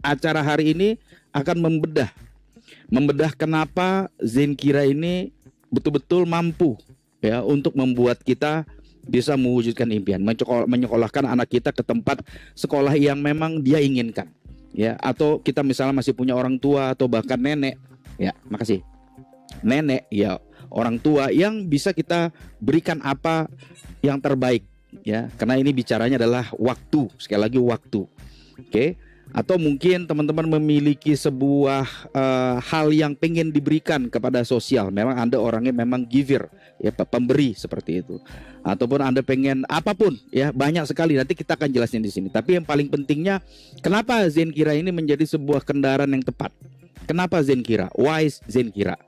acara hari ini akan membedah kenapa Zenkira ini betul-betul mampu ya untuk membuat kita bisa mewujudkan impian, menyekolahkan anak kita ke tempat sekolah yang memang dia inginkan. Ya, atau kita misalnya masih punya orang tua atau bahkan nenek, ya, makasih. Nenek, ya, orang tua yang bisa kita berikan apa yang terbaik, ya. Karena ini bicaranya adalah waktu, sekali lagi waktu. Oke. Atau mungkin teman-teman memiliki sebuah hal yang pengen diberikan kepada sosial. Memang Anda orangnya memang giver, ya, pemberi seperti itu. Ataupun Anda pengen apapun, ya, banyak sekali. Nanti kita akan jelasin di sini. Tapi yang paling pentingnya, kenapa Zenkira ini menjadi sebuah kendaraan yang tepat? Kenapa Zenkira? Why Zenkira?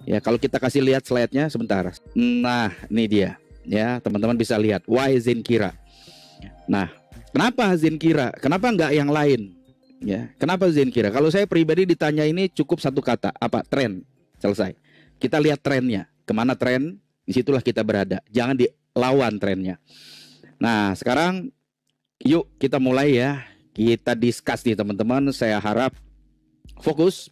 Ya, kalau kita kasih lihat slide-nya sebentar. Nah, ini dia. Ya, teman-teman bisa lihat why Zenkira. Nah, kenapa Zenkira? Kenapa nggak yang lain? Ya, kenapa Zenkira? Kalau saya pribadi ditanya ini cukup satu kata, apa? Tren. Selesai. Kita lihat trennya. Kemana tren? Disitulah kita berada. Jangan dilawan trennya. Nah, sekarang yuk kita mulai ya. Kita discuss nih teman-teman. Saya harap fokus.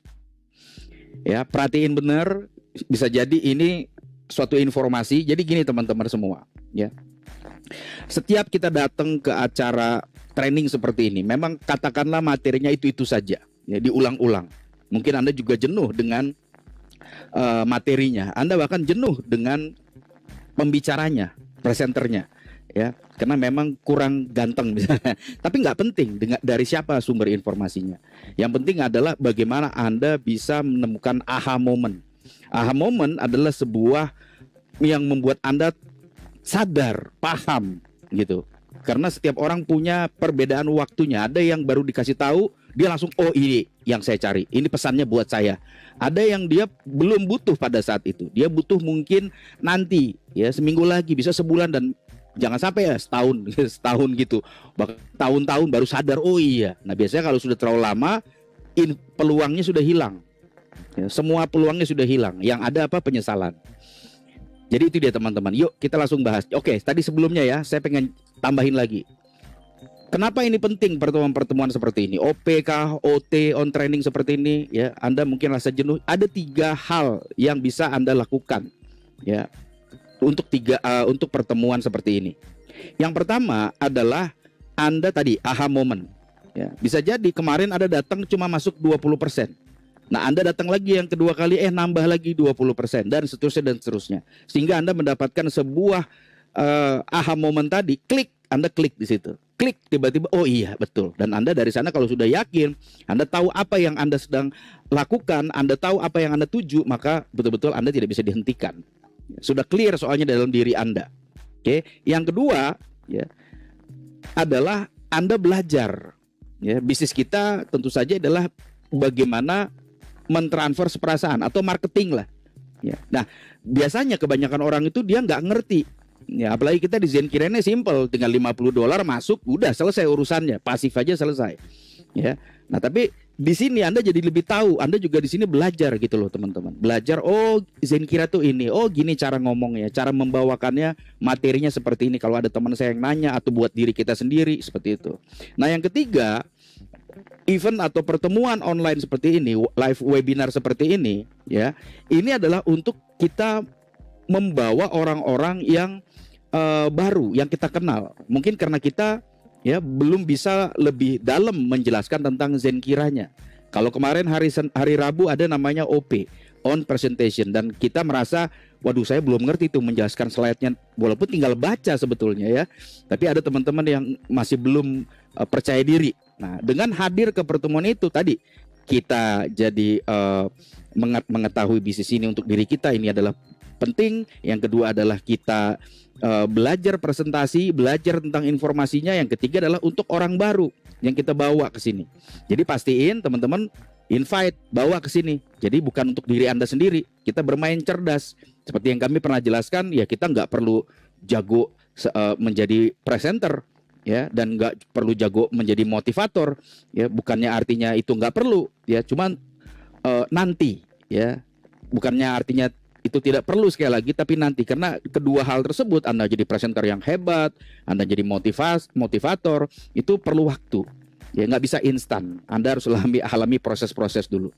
Ya, perhatiin benar. Bisa jadi ini suatu informasi. Jadi gini teman-teman semua. Ya. Setiap kita datang ke acara training seperti ini, memang katakanlah materinya itu saja, ya, diulang-ulang. Mungkin Anda juga jenuh dengan materinya. Anda bahkan jenuh dengan pembicaranya, presenternya, ya, karena memang kurang ganteng misalnya. Tapi nggak penting dari siapa sumber informasinya. Yang penting adalah bagaimana Anda bisa menemukan aha moment. Aha moment adalah sebuah yang membuat Anda sadar, paham, gitu. Karena setiap orang punya perbedaan waktunya. Ada yang baru dikasih tahu, dia langsung, oh ini yang saya cari, ini pesannya buat saya. Ada yang dia belum butuh pada saat itu, dia butuh mungkin nanti, ya, seminggu lagi, bisa sebulan, dan jangan sampai ya setahun, setahun gitu, bahkan tahun-tahun baru sadar, oh iya. Nah biasanya kalau sudah terlalu lama, peluangnya sudah hilang, ya, semua peluangnya sudah hilang. Yang ada apa? Penyesalan. Jadi itu dia teman-teman. Yuk kita langsung bahas. Oke, tadi sebelumnya ya, saya pengen tambahin lagi. Kenapa ini penting pertemuan-pertemuan seperti ini? OPK, OT, on training seperti ini, ya. Anda mungkin rasa jenuh. Ada 3 hal yang bisa Anda lakukan, ya, untuk pertemuan seperti ini. Yang pertama adalah Anda tadi aha moment. Ya, bisa jadi kemarin Anda datang cuma masuk 20%. Nah, Anda datang lagi yang kedua kali, nambah lagi 20%, dan seterusnya. Sehingga Anda mendapatkan sebuah aha moment tadi, Anda klik di situ. Klik, tiba-tiba, oh iya, betul. Dan Anda dari sana kalau sudah yakin, Anda tahu apa yang Anda sedang lakukan, Anda tahu apa yang Anda tuju, maka betul-betul Anda tidak bisa dihentikan. Sudah clear soalnya dalam diri Anda. Oke, yang kedua, ya, adalah Anda belajar. Ya, bisnis kita tentu saja adalah bagaimana mentransfer perasaan atau marketing lah, ya. Nah biasanya kebanyakan orang itu dia nggak ngerti, ya, apalagi kita di Zenkira ini simple, tinggal $50 masuk, udah selesai urusannya, pasif aja selesai, ya. Nah tapi di sini Anda jadi lebih tahu, Anda juga di sini belajar gitu loh teman-teman, belajar, oh Zenkira tuh ini, oh gini cara ngomongnya, cara membawakannya, materinya seperti ini. Kalau ada teman saya yang nanya atau buat diri kita sendiri seperti itu. Nah yang ketiga, event atau pertemuan online seperti ini, live webinar seperti ini, ya, ini adalah untuk kita membawa orang-orang yang baru, yang kita kenal. Mungkin karena kita, ya, belum bisa lebih dalam menjelaskan tentang Zenkiranya. Kalau kemarin hari Rabu ada namanya OP, on presentation, dan kita merasa, waduh saya belum ngerti tuh menjelaskan slide-nya, walaupun tinggal baca sebetulnya, ya. Tapi ada teman-teman yang masih belum percaya diri. Nah, dengan hadir ke pertemuan itu tadi, kita jadi mengetahui bisnis ini untuk diri kita, ini adalah penting. Yang kedua adalah kita belajar presentasi, belajar tentang informasinya. Yang ketiga adalah untuk orang baru yang kita bawa ke sini. Jadi pastiin teman-teman invite, bawa ke sini. Jadi bukan untuk diri Anda sendiri. Kita bermain cerdas. Seperti yang kami pernah jelaskan, ya, kita nggak perlu jago menjadi presenter, ya, dan nggak perlu jago menjadi motivator, ya. Bukannya artinya itu nggak perlu, ya, cuman nanti, ya, bukannya artinya itu tidak perlu sekali lagi, tapi nanti, karena kedua hal tersebut, Anda jadi presenter yang hebat, Anda jadi motivator, itu perlu waktu, Ya nggak bisa instan. Anda harus alami proses-proses dulu.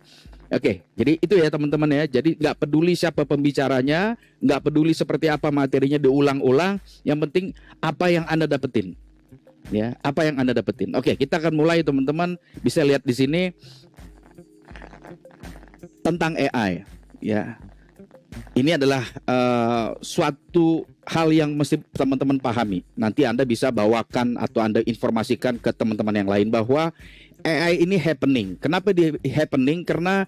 Oke, jadi itu ya teman-teman ya. Jadi nggak peduli siapa pembicaranya, nggak peduli seperti apa materinya diulang-ulang. Yang penting apa yang Anda dapetin. Ya, apa yang Anda dapetin. Oke, kita akan mulai teman-teman. Bisa lihat di sini tentang AI. Ya, ini adalah suatu hal yang mesti teman-teman pahami. Nanti Anda bisa bawakan atau Anda informasikan ke teman-teman yang lain bahwa AI ini happening. Kenapa dia happening? Karena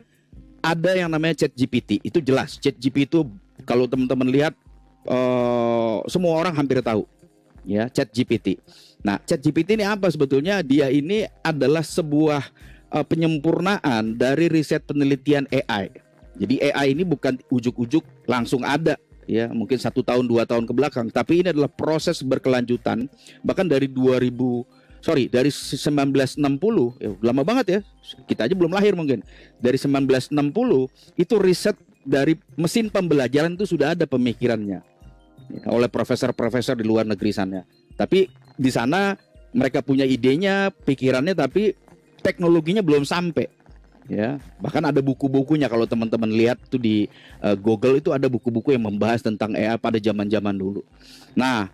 ada yang namanya ChatGPT. Itu jelas. ChatGPT itu kalau teman-teman lihat semua orang hampir tahu. Ya, ChatGPT. Nah, ChatGPT ini apa sebetulnya? Dia ini adalah sebuah penyempurnaan dari riset penelitian AI. Jadi AI ini bukan ujuk-ujuk langsung ada, ya mungkin 1 tahun 2 tahun ke belakang, tapi ini adalah proses berkelanjutan. Bahkan dari 1960, ya, lama banget ya, kita aja belum lahir mungkin. Dari 1960 itu riset dari mesin pembelajaran itu sudah ada pemikirannya ya, oleh profesor-profesor di luar negeri sana. Tapi di sana mereka punya idenya, pikirannya, tapi teknologinya belum sampai. Ya, bahkan ada buku-bukunya kalau teman-teman lihat tuh di Google itu ada buku-buku yang membahas tentang AI pada zaman-zaman dulu. Nah,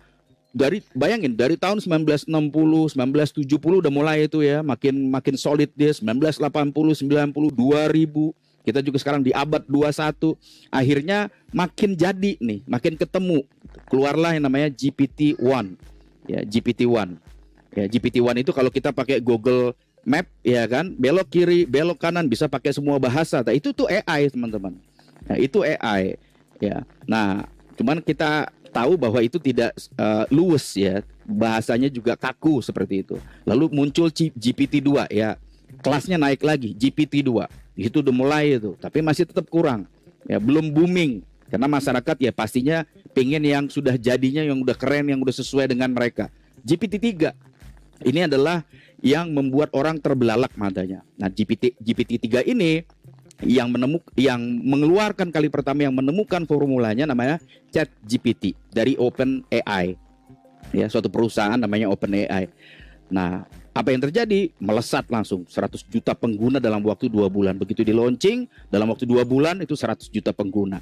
bayangin dari tahun 1960, 1970 udah mulai itu ya, makin solid dia. 1980, 90, 2000. Kita juga sekarang di abad 21. Akhirnya makin jadi nih, makin ketemu. Keluarlah yang namanya GPT-1. Ya, GPT-1. Ya, GPT-1 itu kalau kita pakai Google Map ya kan, belok kiri, belok kanan, bisa pakai semua bahasa. Nah, itu tuh AI teman-teman. Nah, itu AI ya. Nah, cuman kita tahu bahwa itu tidak luwes ya, bahasanya juga kaku seperti itu. Lalu muncul GPT-2 ya, kelasnya naik lagi, GPT-2. Itu udah mulai itu, tapi masih tetap kurang. Ya, belum booming karena masyarakat ya pastinya pengen yang sudah jadinya, yang udah keren, yang udah sesuai dengan mereka. GPT-3 ini adalah yang membuat orang terbelalak matanya. Nah, GPT-3 ini yang mengeluarkan kali pertama, yang menemukan formulanya namanya ChatGPT dari OpenAI. Ya, suatu perusahaan namanya OpenAI. Nah, apa yang terjadi? Melesat langsung 100 juta pengguna dalam waktu 2 bulan. Begitu di launching, dalam waktu 2 bulan itu 100 juta pengguna.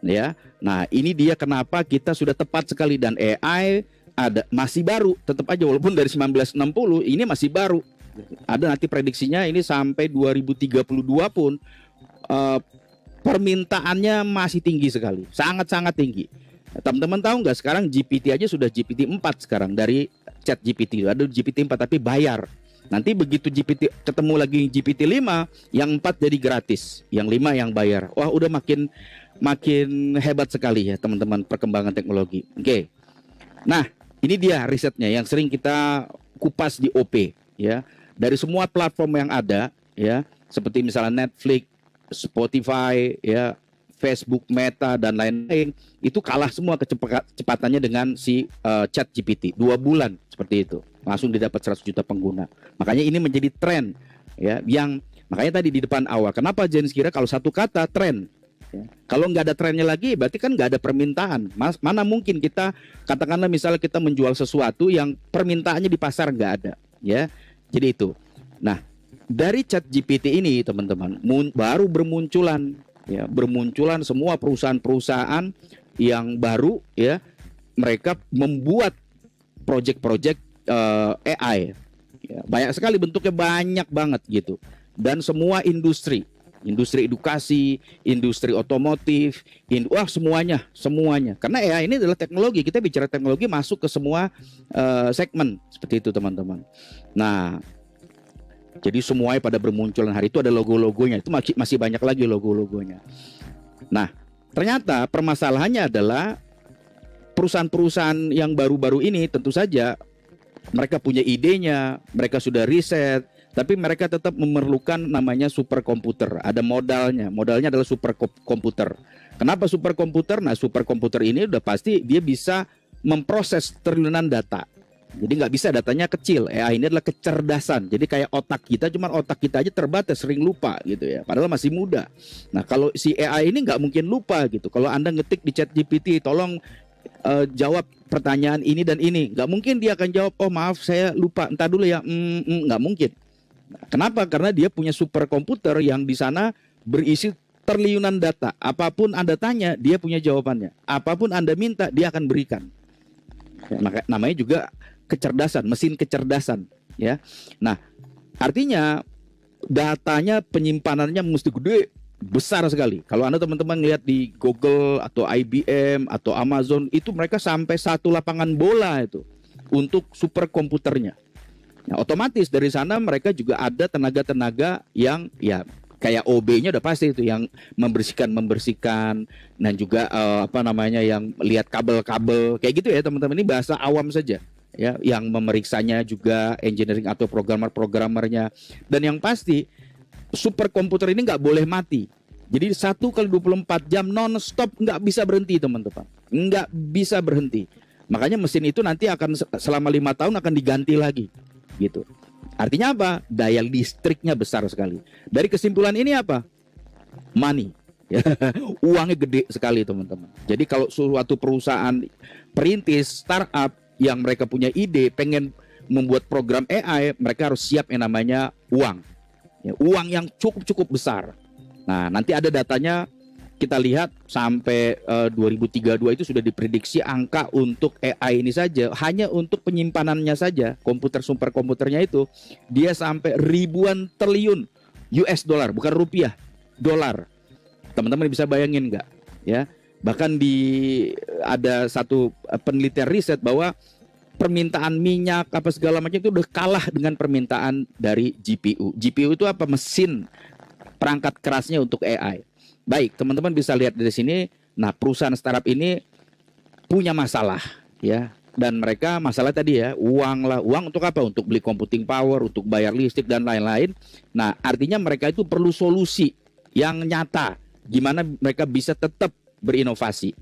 Ya. Nah, ini dia kenapa kita sudah tepat sekali, dan AI masih baru, tetap aja walaupun dari 1960 ini masih baru. Ada nanti prediksinya ini sampai 2032 pun permintaannya masih tinggi sekali, sangat-sangat tinggi. Teman-teman tahu nggak sekarang GPT aja sudah GPT-4 sekarang dari ChatGPT. Ada GPT-4 tapi bayar. Nanti begitu GPT ketemu lagi GPT-5, yang 4 jadi gratis, yang 5 yang bayar. Wah, udah makin hebat sekali ya teman-teman perkembangan teknologi. Oke. Nah, ini dia risetnya yang sering kita kupas di OP ya. Dari semua platform yang ada ya, seperti misalnya Netflix, Spotify ya, Facebook, Meta dan lain-lain, itu kalah semua kecepatannya dengan si ChatGPT. 2 bulan seperti itu, langsung didapat 100 juta pengguna. Makanya ini menjadi tren ya, yang makanya tadi di depan awal, kenapa Jens kira kalau satu kata tren? Ya. Kalau nggak ada trennya lagi, berarti kan nggak ada permintaan. Mana mungkin kita katakanlah misalnya kita menjual sesuatu yang permintaannya di pasar nggak ada, ya. Jadi itu. Nah, dari ChatGPT ini teman-teman baru bermunculan, ya, bermunculan semua perusahaan-perusahaan yang baru, ya, mereka membuat proyek-proyek AI. Ya, banyak sekali bentuknya, banyak banget gitu. Dan semua industri edukasi, industri otomotif, semuanya. Karena AI ini adalah teknologi. Kita bicara teknologi masuk ke semua segmen seperti itu teman-teman. Nah, jadi semuanya pada bermunculan hari itu ada logo-logonya. Itu masih banyak lagi logo-logonya. Nah, ternyata permasalahannya adalah perusahaan-perusahaan yang baru-baru ini tentu saja mereka punya idenya, mereka sudah riset, tapi mereka tetap memerlukan namanya superkomputer. Ada modalnya adalah superkomputer. Kenapa superkomputer? Nah, superkomputer ini udah pasti dia bisa memproses triliunan data. Jadi nggak bisa datanya kecil. AI ini adalah kecerdasan. Jadi kayak otak kita, cuma otak kita aja terbatas, sering lupa gitu ya. Padahal masih muda. Nah, kalau si AI ini nggak mungkin lupa gitu. Kalau Anda ngetik di ChatGPT, tolong jawab pertanyaan ini dan ini, nggak mungkin dia akan jawab, oh maaf saya lupa, entar dulu ya, nggak mungkin. Kenapa? Karena dia punya superkomputer yang di sana berisi triliunan data. Apapun Anda tanya, dia punya jawabannya. Apapun Anda minta, dia akan berikan. Ya, namanya juga kecerdasan, mesin kecerdasan. Ya, nah artinya datanya penyimpanannya mesti gede, besar sekali. Kalau Anda teman-teman lihat di Google atau IBM atau Amazon, itu mereka sampai satu lapangan bola itu untuk superkomputernya. Nah, otomatis dari sana mereka juga ada tenaga-tenaga yang ya kayak OB-nya udah pasti itu yang membersihkan dan juga yang lihat kabel-kabel kayak gitu ya teman-teman. Ini bahasa awam saja ya, yang memeriksanya juga engineering atau programmernya. Dan yang pasti superkomputer ini nggak boleh mati. Jadi 1 kali 24 jam non-stop, nggak bisa berhenti teman-teman, nggak bisa berhenti. Makanya mesin itu nanti akan selama 5 tahun akan diganti lagi. Gitu. Artinya apa? Daya listriknya besar sekali. Dari kesimpulan ini apa? Money. Uangnya gede sekali teman-teman. Jadi kalau suatu perusahaan perintis, startup yang mereka punya ide, pengen membuat program AI, mereka harus siap yang namanya uang. Ya, uang yang cukup besar. Nah, nanti ada datanya. Kita lihat sampai 2032 itu sudah diprediksi angka untuk AI ini saja, hanya untuk penyimpanannya saja, superkomputernya itu, dia sampai ribuan triliun US dollar, bukan rupiah, dolar. Teman-teman bisa bayangin nggak? Ya, bahkan ada satu penelitian riset bahwa permintaan minyak apa segala macam itu udah kalah dengan permintaan dari GPU. GPU itu apa? Mesin perangkat kerasnya untuk AI. Baik, teman-teman bisa lihat dari sini. Nah, perusahaan startup ini punya masalah, ya. Dan mereka masalah tadi ya, uang lah. Uang untuk apa? Untuk beli computing power, untuk bayar listrik dan lain-lain. Nah, artinya mereka itu perlu solusi yang nyata. Gimana mereka bisa tetap berinovasi.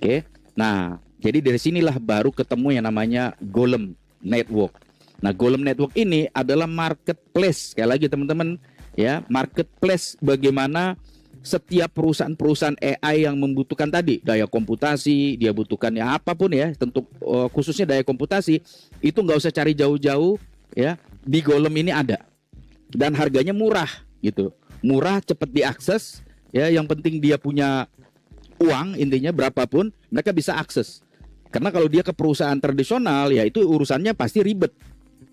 Oke. Nah, jadi dari sinilah baru ketemu yang namanya Golem Network. Nah, Golem Network ini adalah marketplace. Sekali lagi teman-teman, ya, marketplace bagaimana setiap perusahaan-perusahaan AI yang membutuhkan tadi daya komputasi, dia butuhkan ya apapun ya, tentu khususnya daya komputasi, itu nggak usah cari jauh-jauh ya, di Golem ini ada dan harganya murah gitu, murah, cepat diakses ya, yang penting dia punya uang, intinya berapapun mereka bisa akses. Karena kalau dia ke perusahaan tradisional ya itu urusannya pasti ribet.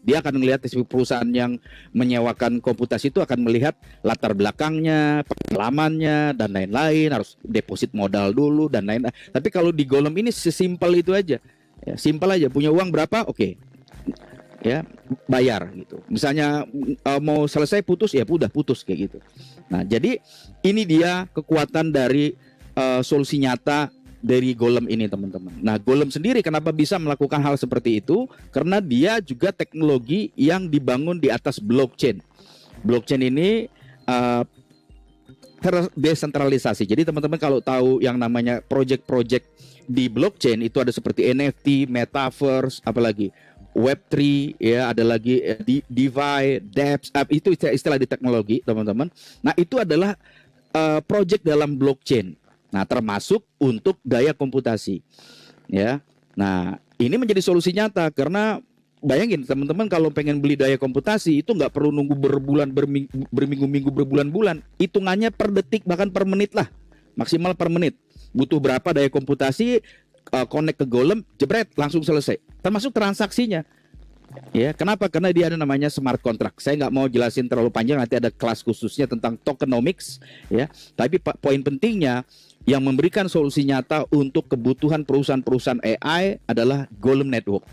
Dia akan melihat perusahaan yang menyewakan komputasi itu akan melihat latar belakangnya, pengalamannya, dan lain-lain. Harus deposit modal dulu dan lain-lain. Tapi kalau di Golem ini sesimpel itu aja. Ya, simpel aja. Punya uang berapa? Oke. Ya, bayar gitu. Misalnya mau selesai putus, ya udah putus kayak gitu. Nah, jadi ini dia kekuatan dari solusi nyata dari Golem ini teman-teman. Nah, Golem sendiri kenapa bisa melakukan hal seperti itu? Karena dia juga teknologi yang dibangun di atas blockchain. Blockchain ini terdesentralisasi. Jadi teman-teman kalau tahu yang namanya project-project di blockchain itu ada seperti NFT, Metaverse, apalagi Web3, ya ada lagi DeFi, dApps, itu istilah di teknologi teman-teman. Nah, itu adalah project dalam blockchain. Nah, termasuk untuk daya komputasi, ya. Nah, ini menjadi solusi nyata karena bayangin teman-teman kalau pengen beli daya komputasi itu nggak perlu nunggu berminggu-minggu, berbulan-bulan. Hitungannya per detik bahkan per menit lah, maksimal per menit. Butuh berapa daya komputasi, connect ke Golem, jebret langsung selesai. Termasuk transaksinya. Ya, kenapa? Karena dia ada namanya smart contract. Saya nggak mau jelasin terlalu panjang, nanti ada kelas khususnya tentang tokenomics, ya. Tapi poin pentingnya yang memberikan solusi nyata untuk kebutuhan perusahaan-perusahaan AI adalah Golem Network.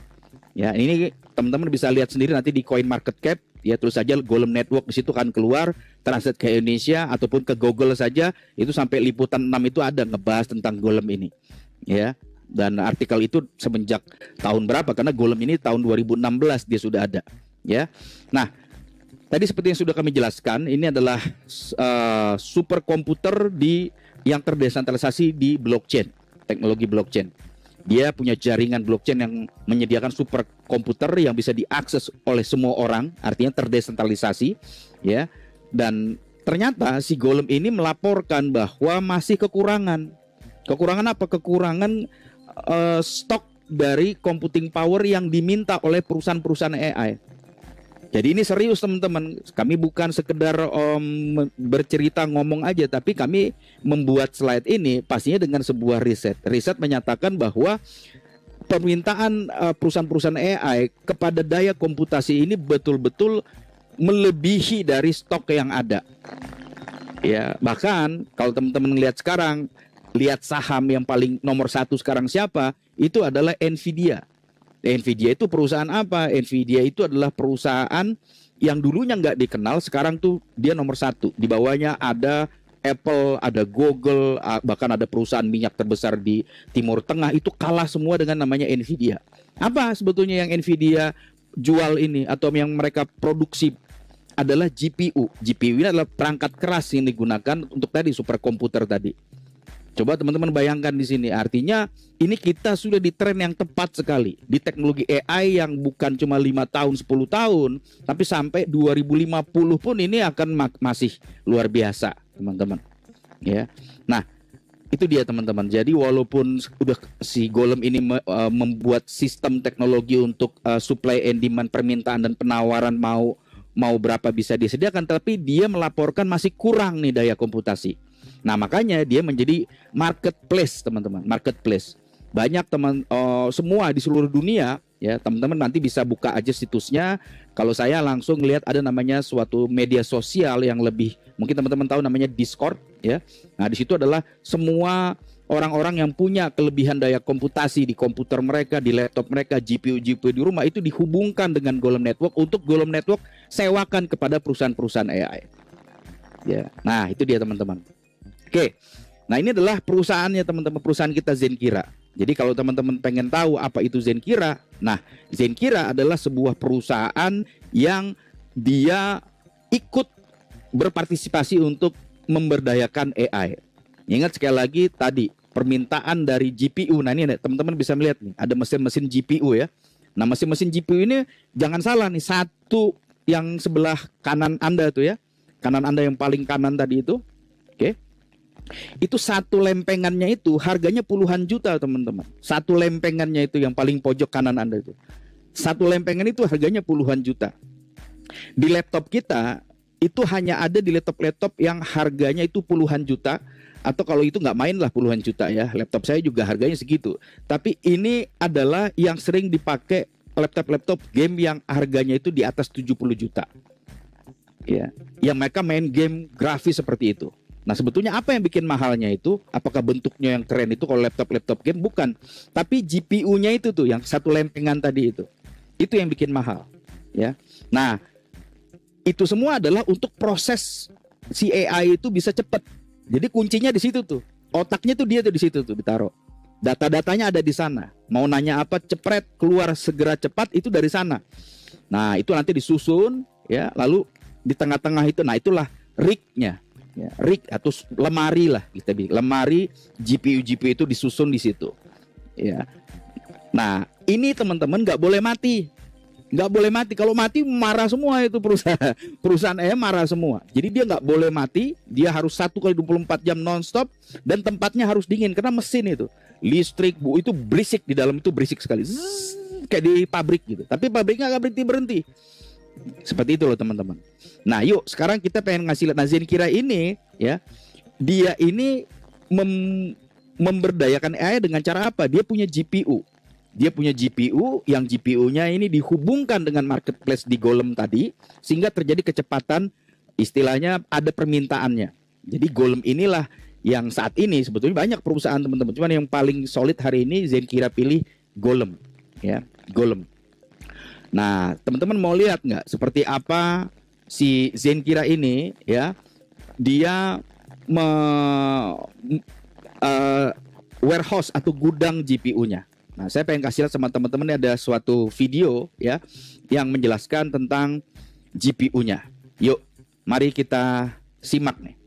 Ya, ini teman-teman bisa lihat sendiri nanti di CoinMarketCap, ya tulis saja Golem Network, di situ kan keluar, translate ke Indonesia ataupun ke Google saja, itu sampai liputan 6 itu ada ngebahas tentang Golem ini. Ya. Dan artikel itu semenjak tahun berapa? Karena Golem ini tahun 2016 dia sudah ada, ya. Nah, tadi seperti yang sudah kami jelaskan, ini adalah superkomputer yang terdesentralisasi di blockchain, teknologi blockchain. Dia punya jaringan blockchain yang menyediakan superkomputer yang bisa diakses oleh semua orang, artinya terdesentralisasi, ya. Dan ternyata si Golem ini melaporkan bahwa masih kekurangan. Kekurangan apa? Kekurangan stok dari computing power yang diminta oleh perusahaan-perusahaan AI. Jadi ini serius teman-teman. Kami bukan sekedar bercerita ngomong aja, tapi kami membuat slide ini pastinya dengan sebuah riset. Riset menyatakan bahwa permintaan perusahaan-perusahaan AI kepada daya komputasi ini betul-betul melebihi dari stok yang ada. Ya, bahkan kalau teman-teman lihat sekarang, lihat saham yang paling nomor 1 sekarang siapa? Itu adalah Nvidia. Nvidia itu perusahaan apa? Nvidia itu adalah perusahaan yang dulunya nggak dikenal, sekarang tuh dia nomor 1. Di bawahnya ada Apple, ada Google, bahkan ada perusahaan minyak terbesar di Timur Tengah. Itu kalah semua dengan namanya Nvidia. Apa sebetulnya yang Nvidia jual ini atau yang mereka produksi? Adalah GPU. GPU ini adalah perangkat keras yang digunakan untuk tadi superkomputer tadi. Coba teman-teman bayangkan di sini, artinya ini kita sudah di tren yang tepat sekali di teknologi AI yang bukan cuma 5 tahun, 10 tahun, tapi sampai 2050 pun ini akan masih luar biasa, teman-teman. Ya. Nah, itu dia teman-teman. Jadi walaupun udah si Golem ini membuat sistem teknologi untuk supply and demand, permintaan dan penawaran mau berapa bisa disediakan, tapi dia melaporkan masih kurang nih daya komputasi. Nah, makanya dia menjadi marketplace, teman-teman. Marketplace. Banyak semua di seluruh dunia, ya, teman-teman nanti bisa buka aja situsnya. Kalau saya langsung lihat ada namanya suatu media sosial yang lebih, mungkin teman-teman tahu namanya Discord, ya. Nah, di situ adalah semua orang-orang yang punya kelebihan daya komputasi di komputer mereka, di laptop mereka, GPU di rumah itu dihubungkan dengan Golem Network untuk Golem Network sewakan kepada perusahaan-perusahaan AI. Ya. Nah, itu dia teman-teman. Oke, nah ini adalah perusahaannya teman-teman, perusahaan kita Zenkira. Jadi kalau teman-teman pengen tahu apa itu Zenkira, nah Zenkira adalah sebuah perusahaan yang dia ikut berpartisipasi untuk memberdayakan AI. Ingat sekali lagi tadi permintaan dari GPU. Nah ini teman-teman bisa melihat nih, ada mesin-mesin GPU ya. Nah mesin-mesin GPU ini jangan salah nih, satu yang sebelah kanan Anda tuh ya, kanan Anda yang paling kanan tadi itu, oke. Itu satu lempengannya itu harganya puluhan juta teman-teman. Satu lempengannya itu yang paling pojok kanan Anda itu, satu lempengan itu harganya puluhan juta. Di laptop kita itu hanya ada di laptop-laptop yang harganya itu puluhan juta, atau kalau itu nggak main lah puluhan juta ya. Laptop saya juga harganya segitu. Tapi ini adalah yang sering dipakai laptop-laptop game yang harganya itu di atas 70 juta. Ya, yang mereka main game grafis seperti itu. Nah sebetulnya apa yang bikin mahalnya itu? Apakah bentuknya yang keren itu kalau laptop game? Bukan. Tapi GPU-nya itu tuh yang satu lempengan tadi itu. Itu yang bikin mahal. Ya. Nah itu semua adalah untuk proses si AI itu bisa cepat. Jadi kuncinya di situ tuh. Otaknya tuh dia tuh di situ tuh ditaruh. Data-datanya ada di sana. Mau nanya apa cepret keluar segera cepat itu dari sana. Nah itu nanti disusun ya. Lalu di tengah-tengah itu, nah itulah rig-nya. Ya, rig atau lemari lah kita bilang. Lemari GPU itu disusun di situ. Ya. Nah, ini teman-teman nggak boleh mati. Nggak boleh mati. Kalau mati marah semua itu perusahaan. Perusahaan marah semua. Jadi dia nggak boleh mati. Dia harus 1 kali 24 jam nonstop dan tempatnya harus dingin karena mesin itu listrik itu berisik, di dalam itu berisik sekali. Zzz, kayak di pabrik gitu. Tapi pabriknya nggak berhenti. Seperti itu loh teman-teman. Nah yuk sekarang kita pengen ngasih lihat. Nah Zenkira ini ya, dia ini memberdayakan AI dengan cara apa? Dia punya GPU. Dia punya GPU yang GPU-nya ini dihubungkan dengan marketplace di Golem tadi, sehingga terjadi kecepatan, istilahnya ada permintaannya. Jadi Golem inilah yang saat ini sebetulnya banyak perusahaan teman-teman. Cuman yang paling solid hari ini Zenkira pilih Golem, ya Golem. Nah, teman-teman mau lihat nggak seperti apa si Zenkira ini ya? Dia warehouse atau gudang GPU-nya. Nah, saya pengen kasih lihat sama teman-teman, ada suatu video ya yang menjelaskan tentang GPU-nya. Yuk, mari kita simak nih.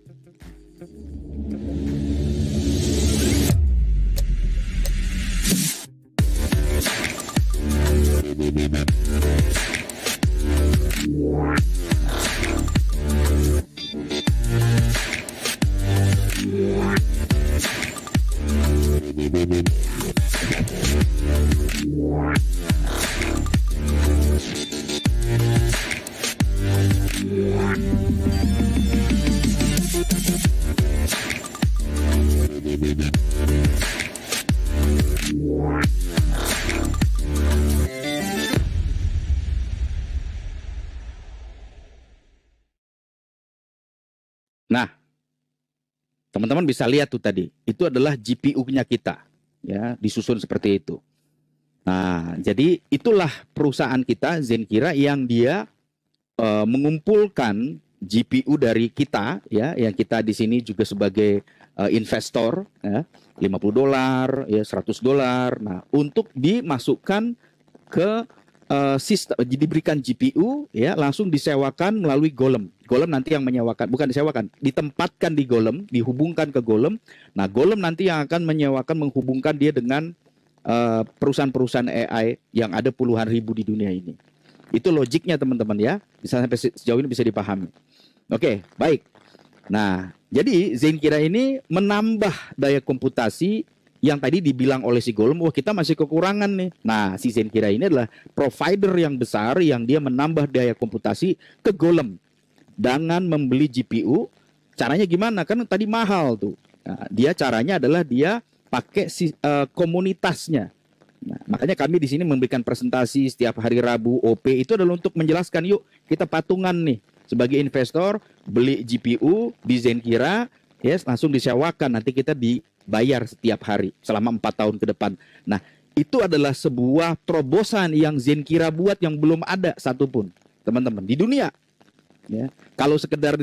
Nah, teman-teman bisa lihat tuh tadi, itu adalah GPU-nya kita, ya, disusun seperti itu. Nah, jadi itulah perusahaan kita Zenkira yang dia mengumpulkan GPU dari kita, ya, yang kita di sini juga sebagai investor, ya, $50, ya, $100. Nah, untuk dimasukkan ke sistem, diberikan GPU, ya, langsung disewakan melalui Golem. Golem nanti yang menyewakan, bukan disewakan, ditempatkan di Golem, dihubungkan ke Golem. Nah, Golem nanti yang akan menyewakan, menghubungkan dia dengan perusahaan-perusahaan AI yang ada puluhan ribu di dunia ini. Itu logiknya teman-teman ya. Bisa sampai sejauh ini bisa dipahami. Oke, baik. Nah, jadi Zenkira ini menambah daya komputasi yang tadi dibilang oleh si Golem, wah kita masih kekurangan nih. Nah, si Zenkira ini adalah provider yang besar yang dia menambah daya komputasi ke Golem dengan membeli GPU. Caranya gimana? Kan tadi mahal tuh. Nah, dia caranya adalah dia pakai komunitasnya. Nah, makanya kami di sini memberikan presentasi setiap hari Rabu OP itu adalah untuk menjelaskan, yuk kita patungan nih sebagai investor beli GPU di Zenkira, ya, langsung disewakan, nanti kita dibayar setiap hari selama 4 tahun ke depan. Nah, itu adalah sebuah terobosan yang Zenkira buat yang belum ada satupun teman-teman di dunia. Ya, kalau sekedar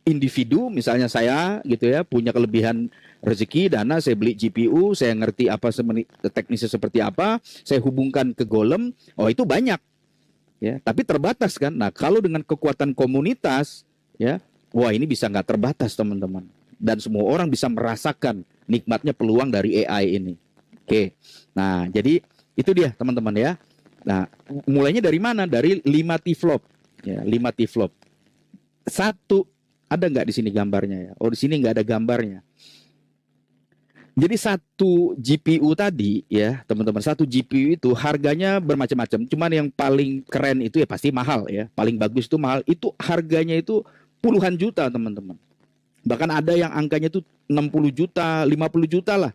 individu, misalnya saya gitu ya, punya kelebihan rezeki, dana, saya beli GPU, saya ngerti apa teknisnya seperti apa, saya hubungkan ke Golem, oh itu banyak, ya, tapi terbatas kan. Nah, kalau dengan kekuatan komunitas, ya, wah ini bisa nggak terbatas teman-teman, dan semua orang bisa merasakan nikmatnya peluang dari AI ini. Oke, nah jadi itu dia teman-teman ya. Nah, mulainya dari mana? Dari 5 T-flop, ya, 5 T-flop. Satu, ada nggak di sini gambarnya ya? Oh, di sini nggak ada gambarnya. Jadi satu GPU tadi ya teman-teman, satu GPU itu harganya bermacam-macam. Cuman yang paling keren itu ya pasti mahal ya. Paling bagus itu mahal. Itu harganya itu puluhan juta teman-teman. Bahkan ada yang angkanya itu 60 juta, 50 juta lah.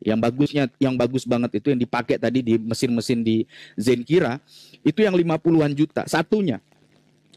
Yang bagusnya, yang bagus banget itu yang dipakai tadi di mesin-mesin di Zenkira, itu yang 50-an juta satunya.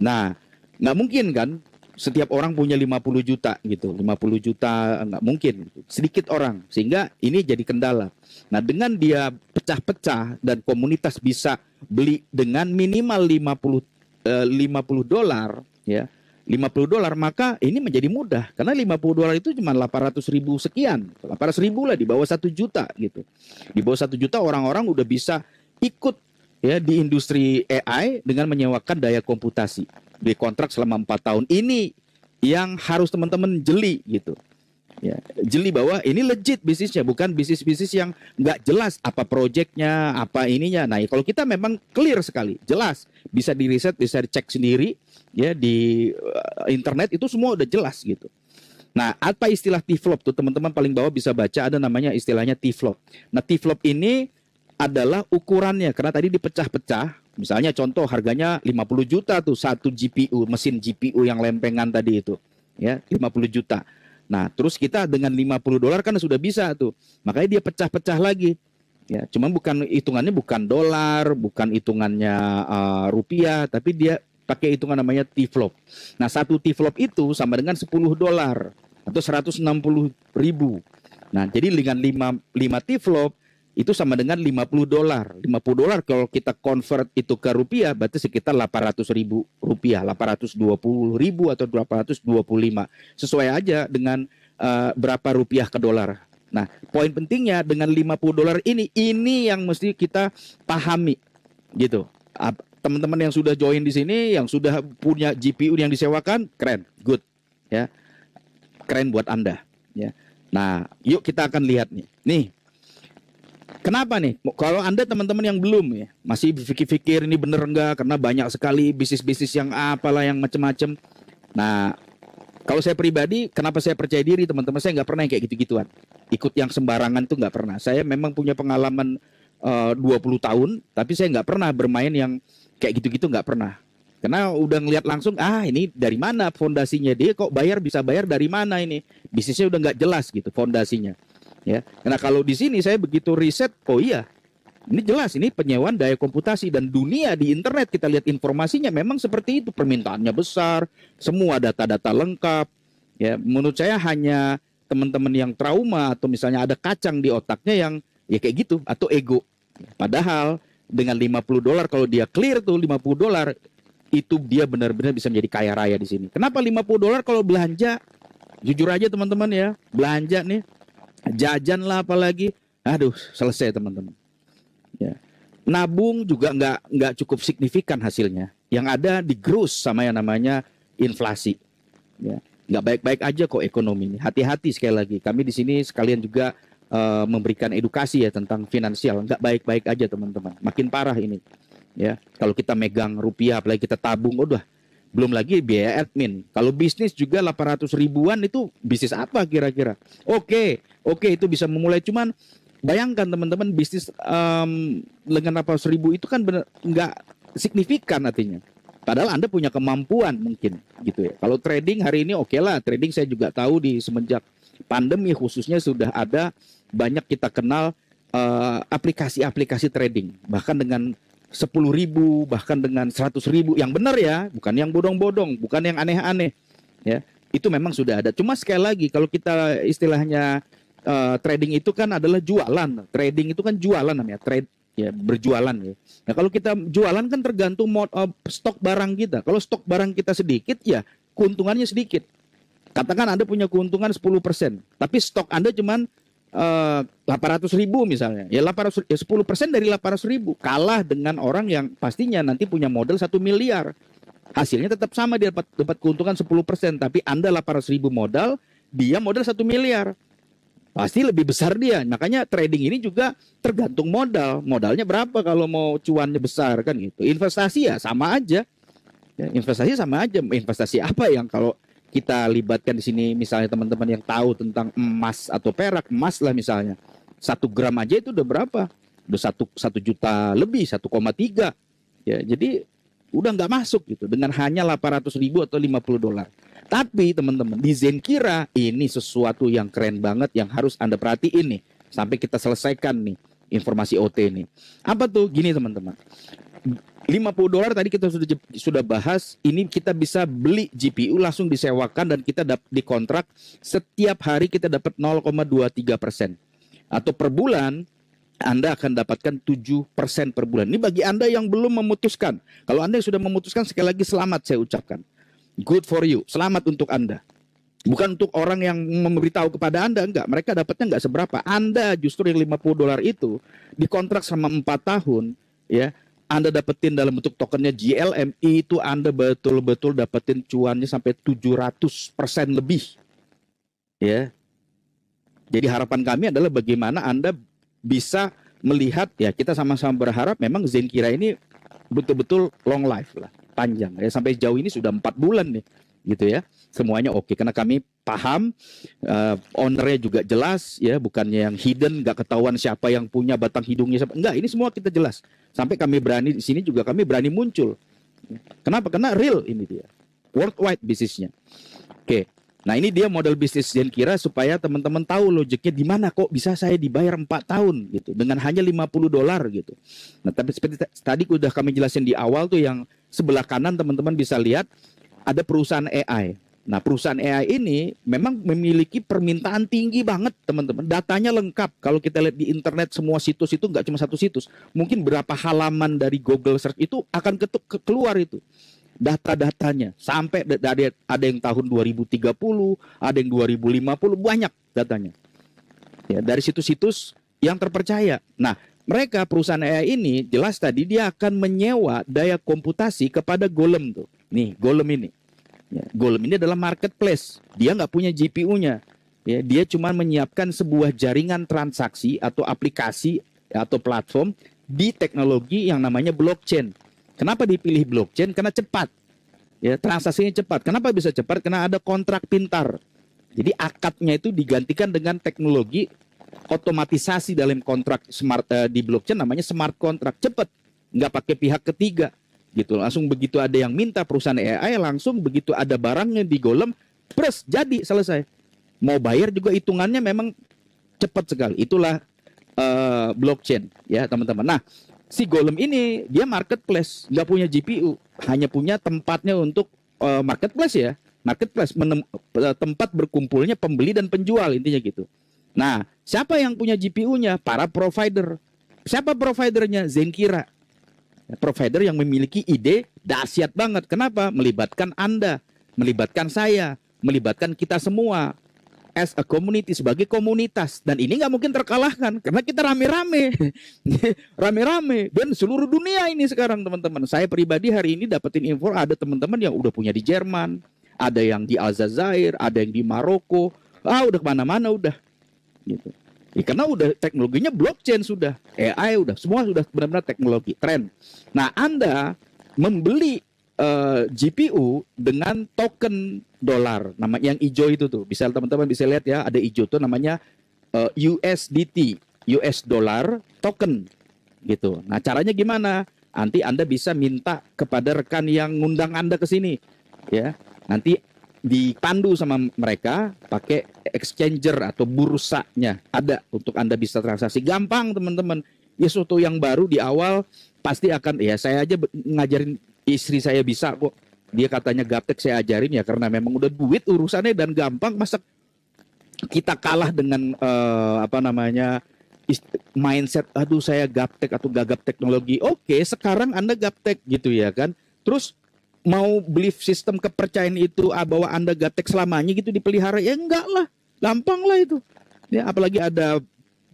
Nah, nggak mungkin kan setiap orang punya 50 juta gitu. 50 juta nggak mungkin. Sedikit orang. Sehingga ini jadi kendala. Nah, dengan dia pecah-pecah dan komunitas bisa beli dengan minimal 50 dolar, ya. $50, maka ini menjadi mudah. Karena $50 itu cuma 800.000 sekian. 800.000 lah, di bawah 1 juta gitu. Di bawah 1 juta orang-orang udah bisa ikut ya di industri AI dengan menyewakan daya komputasi. Di kontrak selama 4 tahun. Ini yang harus teman-teman jeli gitu. Ya, jeli bahwa ini legit bisnisnya, bukan bisnis-bisnis yang nggak jelas apa proyeknya, apa ininya. Nah, kalau kita memang clear sekali, jelas, bisa di riset, bisa dicek sendiri ya di internet, itu semua udah jelas gitu. Nah, apa istilah T-flop tuh teman-teman paling bawah bisa baca, ada namanya istilahnya T-flop. Nah, T-flop ini adalah ukurannya, karena tadi dipecah-pecah. Misalnya contoh harganya 50 juta tuh satu GPU, mesin GPU yang lempengan tadi itu. Ya, 50 juta. Nah, terus kita dengan $50 kan sudah bisa tuh. Makanya dia pecah-pecah lagi. Ya, cuma bukan hitungannya bukan dolar, bukan hitungannya rupiah, tapi dia pakai hitungan namanya T-flop. Nah, satu T-flop itu sama dengan $10 atau 160.000. Nah, jadi dengan 5 T-flop itu sama dengan $50. $50 kalau kita convert itu ke rupiah berarti sekitar 800.000 rupiah, 820.000 atau 825. Sesuai aja dengan berapa rupiah ke dolar. Nah, poin pentingnya dengan $50 ini yang mesti kita pahami gitu. Teman-teman yang sudah join di sini, yang sudah punya GPU yang disewakan, keren, good ya. Keren buat Anda ya. Nah, yuk kita akan lihat nih. Nih, kenapa nih? Kalau Anda teman-teman yang belum ya, masih pikir-pikir ini bener enggak, karena banyak sekali bisnis-bisnis yang apalah yang macam-macam. Nah, kalau saya pribadi, kenapa saya percaya diri teman-teman, saya nggak pernah yang kayak gitu-gituan. Ikut yang sembarangan tuh nggak pernah. Saya memang punya pengalaman 20 tahun, tapi saya nggak pernah bermain yang kayak gitu-gitu, nggak pernah. Karena udah ngelihat langsung, ini dari mana fondasinya, dia kok bisa bayar dari mana ini. Bisnisnya udah nggak jelas gitu fondasinya. Ya, karena kalau di sini saya begitu riset, oh iya, ini jelas ini penyewaan daya komputasi, dan dunia di internet kita lihat informasinya memang seperti itu, permintaannya besar, semua data-data lengkap, Ya, menurut saya hanya teman-teman yang trauma atau misalnya ada kacang di otaknya yang ya kayak gitu atau ego. Padahal dengan $50 kalau dia clear tuh $50 itu dia benar-benar bisa menjadi kaya raya di sini. Kenapa $50 kalau belanja? Jujur aja teman-teman ya, belanja nih, jajan lah apalagi, aduh selesai teman-teman. Ya. Nabung juga nggak cukup signifikan hasilnya. Yang ada digerus sama yang namanya inflasi. Ya. Nggak baik-baik aja kok ekonomi ini. Hati-hati sekali lagi. Kami di sini sekalian juga memberikan edukasi ya tentang finansial. Nggak baik-baik aja teman-teman. Makin parah ini. Ya, kalau kita megang rupiah, apalagi kita tabung, udah. Belum lagi biaya admin. Kalau bisnis juga 800 ribuan itu bisnis apa kira-kira? Oke, itu bisa memulai. Cuman bayangkan teman-teman bisnis dengan 800 ribu itu kan benar nggak signifikan artinya. Padahal Anda punya kemampuan mungkin gitu ya. Kalau trading hari ini oke lah. Trading saya juga tahu di semenjak pandemi khususnya sudah ada banyak kita kenal aplikasi-aplikasi trading. Bahkan dengan 10.000 bahkan dengan 100.000 yang benar ya, bukan yang bodong-bodong, bukan yang aneh-aneh ya. Itu memang sudah ada. Cuma sekali lagi kalau kita istilahnya trading itu kan adalah jualan. Trading itu kan jualan namanya, trade ya, berjualan ya. Nah, kalau kita jualan kan tergantung stok barang kita. Kalau stok barang kita sedikit ya keuntungannya sedikit. Katakan Anda punya keuntungan 10%, tapi stok Anda cuman 800 ribu misalnya, ya 10% dari 800 ribu kalah dengan orang yang pastinya nanti punya modal 1 miliar. Hasilnya tetap sama, dia dapat keuntungan 10%, tapi Anda 800 ribu modal, dia modal 1 miliar. Pasti lebih besar dia. Makanya trading ini juga tergantung modal. Modalnya berapa kalau mau cuannya besar kan gitu. Investasi ya sama aja. Ya, investasi sama aja. Investasi apa yang kalau kita libatkan di sini misalnya teman-teman yang tahu tentang emas atau perak, emas lah misalnya 1 gram aja itu udah berapa? Udah 1 juta lebih, 1,3 ya. Jadi udah nggak masuk gitu dengan hanya 800 ribu atau $50. Tapi teman-teman di Zenkira ini sesuatu yang keren banget yang harus Anda perhatiin nih sampai kita selesaikan nih informasi OT ini. Apa tuh? Gini teman-teman. $50 tadi kita sudah bahas. Ini kita bisa beli GPU langsung disewakan dan kita dikontrak setiap hari kita dapat 0,23%. Atau per bulan Anda akan dapatkan 7% per bulan. Ini bagi Anda yang belum memutuskan. Kalau Anda yang sudah memutuskan, sekali lagi selamat saya ucapkan. Good for you. Selamat untuk Anda. Bukan untuk orang yang memberitahu kepada Anda, enggak. Mereka dapatnya enggak seberapa. Anda justru yang $50 itu dikontrak selama 4 tahun, ya. Anda dapetin dalam bentuk tokennya GLM, itu Anda betul-betul dapetin cuannya sampai 700% lebih. Ya. Jadi harapan kami adalah bagaimana Anda bisa melihat, ya kita sama-sama berharap memang Zenkira ini betul-betul long life lah, panjang. Ya, sampai jauh ini sudah 4 bulan nih, gitu ya. Semuanya oke, karena kami paham, ownernya juga jelas, ya bukannya yang hidden, nggak ketahuan siapa yang punya batang hidungnya. Enggak, ini semua kita jelas. Sampai kami berani di sini juga kami berani muncul. Kenapa? Karena real ini dia, worldwide bisnisnya. Oke. Nah ini dia model bisnis Zenkira supaya teman-teman tahu logiknya di mana kok bisa saya dibayar 4 tahun gitu dengan hanya $50 gitu. Nah tapi seperti tadi udah kami jelasin di awal tuh yang sebelah kanan teman-teman bisa lihat ada perusahaan AI. Nah perusahaan AI ini memang memiliki permintaan tinggi banget teman-teman. Datanya lengkap. Kalau kita lihat di internet semua situs itu nggak cuma 1 situs. Mungkin berapa halaman dari Google Search itu akan keluar itu. Data-datanya sampai ada yang tahun 2030, ada yang 2050, banyak datanya. Ya, dari situs-situs yang terpercaya. Nah, mereka perusahaan AI ini jelas tadi dia akan menyewa daya komputasi kepada Golem tuh. Nih, Golem ini. Ya, Golem ini adalah marketplace. Dia nggak punya GPU-nya. Ya, dia cuma menyiapkan sebuah jaringan transaksi atau aplikasi atau platform di teknologi yang namanya blockchain. Kenapa dipilih blockchain? Karena cepat. Ya, transaksinya cepat. Kenapa bisa cepat? Karena ada kontrak pintar. Jadi akadnya itu digantikan dengan teknologi otomatisasi dalam kontrak smart di blockchain namanya smart contract. Cepat. Nggak pakai pihak ketiga. Gitu. Langsung begitu ada yang minta perusahaan AI, langsung begitu ada barangnya di Golem, pres jadi selesai. Mau bayar juga hitungannya memang cepat sekali. Itulah blockchain ya teman-teman. Nah, si Golem ini dia marketplace, nggak punya GPU, hanya punya tempatnya untuk marketplace ya. marketplace, tempat berkumpulnya pembeli dan penjual, intinya gitu. Nah, siapa yang punya GPU-nya? Para provider. Siapa providernya? Zenkira. Provider yang memiliki ide dahsyat banget. Kenapa? Melibatkan Anda, melibatkan saya, melibatkan kita semua as a community, sebagai komunitas. Dan ini nggak mungkin terkalahkan karena kita rame-rame. Rame-rame. Dan seluruh dunia ini sekarang, teman-teman. Saya pribadi hari ini dapetin info ada teman-teman yang udah punya di Jerman, ada yang di Aljazair, ada yang di Maroko. Udah kemana-mana udah. Gitu. Ya, karena udah teknologinya blockchain, sudah AI, udah semua sudah benar-benar teknologi tren. Nah, Anda membeli GPU dengan token dolar, nama yang hijau itu tuh, bisa teman-teman bisa lihat ya, ada hijau tuh namanya USDT, US dollar token gitu. Nah, caranya gimana? Nanti Anda bisa minta kepada rekan yang ngundang Anda ke sini, ya. Nanti dipandu sama mereka pakai exchanger atau bursanya ada untuk Anda bisa transaksi gampang, teman-teman. Ya, sesuatu yang baru di awal pasti akan, ya saya aja ngajarin istri saya bisa kok. Dia katanya gaptek, saya ajarin ya karena memang udah duit urusannya dan gampang. Masa kita kalah dengan mindset aduh saya gaptek atau gagap teknologi. Oke, sekarang Anda gaptek gitu ya kan. Terus mau belief sistem kepercayaan itu bahwa Anda gaptek selamanya gitu dipelihara, ya enggak lah, gampang lah itu ya. Apalagi ada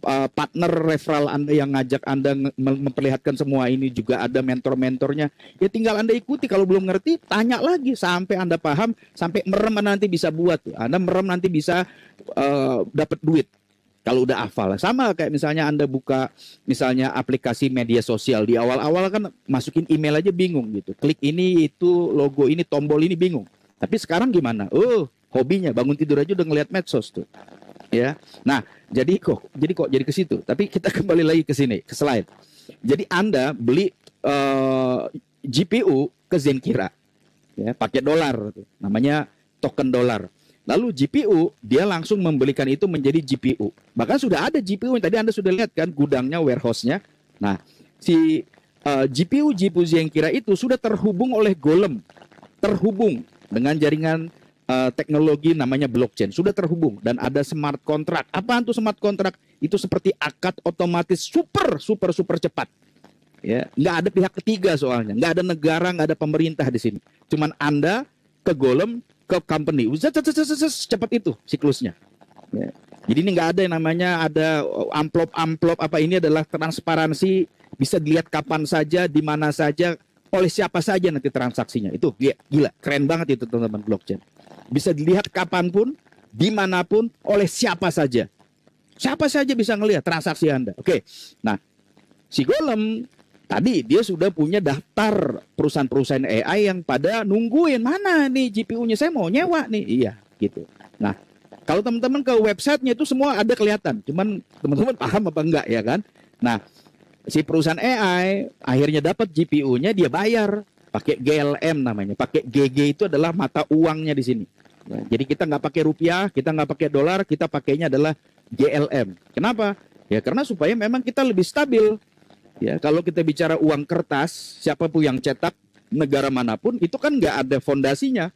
partner referral Anda yang ngajak Anda memperlihatkan semua ini, juga ada mentor-mentornya, ya tinggal Anda ikuti. Kalau belum ngerti tanya lagi sampai Anda paham, sampai merem nanti bisa buat, Anda merem nanti bisa dapat duit. Kalau udah hafal, sama kayak misalnya Anda buka misalnya aplikasi media sosial, di awal-awal kan masukin email aja bingung gitu. Klik ini, itu, logo ini, tombol ini, bingung. Tapi sekarang gimana? Hobinya bangun tidur aja udah ngelihat medsos tuh. Ya. Nah, jadi ke situ. Tapi kita kembali lagi ke sini, ke slide. Jadi Anda beli GPU ke Zenkira. Ya, pakai dolar, namanya token dolar. Lalu GPU, dia langsung membelikan itu menjadi GPU. Bahkan sudah ada GPU yang tadi Anda sudah lihat kan, gudangnya, warehouse-nya. Nah, si GPU Zenkira itu sudah terhubung oleh Golem. Terhubung dengan jaringan teknologi namanya blockchain. Sudah terhubung. Dan ada smart contract. Apaan tuh smart contract? Itu seperti akad otomatis super cepat. Ya, nggak ada pihak ketiga soalnya. Nggak ada negara, nggak ada pemerintah di sini. Cuman Anda ke Golem, ke company, cepat itu siklusnya. Ya. Jadi ini nggak ada yang namanya ada amplop apa, ini adalah transparansi, bisa dilihat kapan saja, di mana saja, oleh siapa saja nanti transaksinya. Itu gila, keren banget itu teman-teman blockchain. Bisa dilihat kapanpun, dimanapun, oleh siapa saja. Siapa saja bisa ngelihat transaksi Anda. Oke, nah si Golem tadi dia sudah punya daftar perusahaan-perusahaan AI yang pada nungguin, mana nih GPU-nya, saya mau nyewa nih. Iya, gitu. Nah, kalau teman-teman ke websitenya itu semua ada kelihatan. Cuman teman-teman paham apa enggak ya kan? Nah, si perusahaan AI akhirnya dapat GPU-nya, dia bayar pakai GLM namanya. Pakai GG itu adalah mata uangnya di sini. Nah, jadi kita nggak pakai rupiah, kita nggak pakai dolar, kita pakainya adalah GLM. Kenapa? Ya karena supaya memang kita lebih stabil. Ya, kalau kita bicara uang kertas, siapapun yang cetak, negara manapun, itu kan nggak ada fondasinya.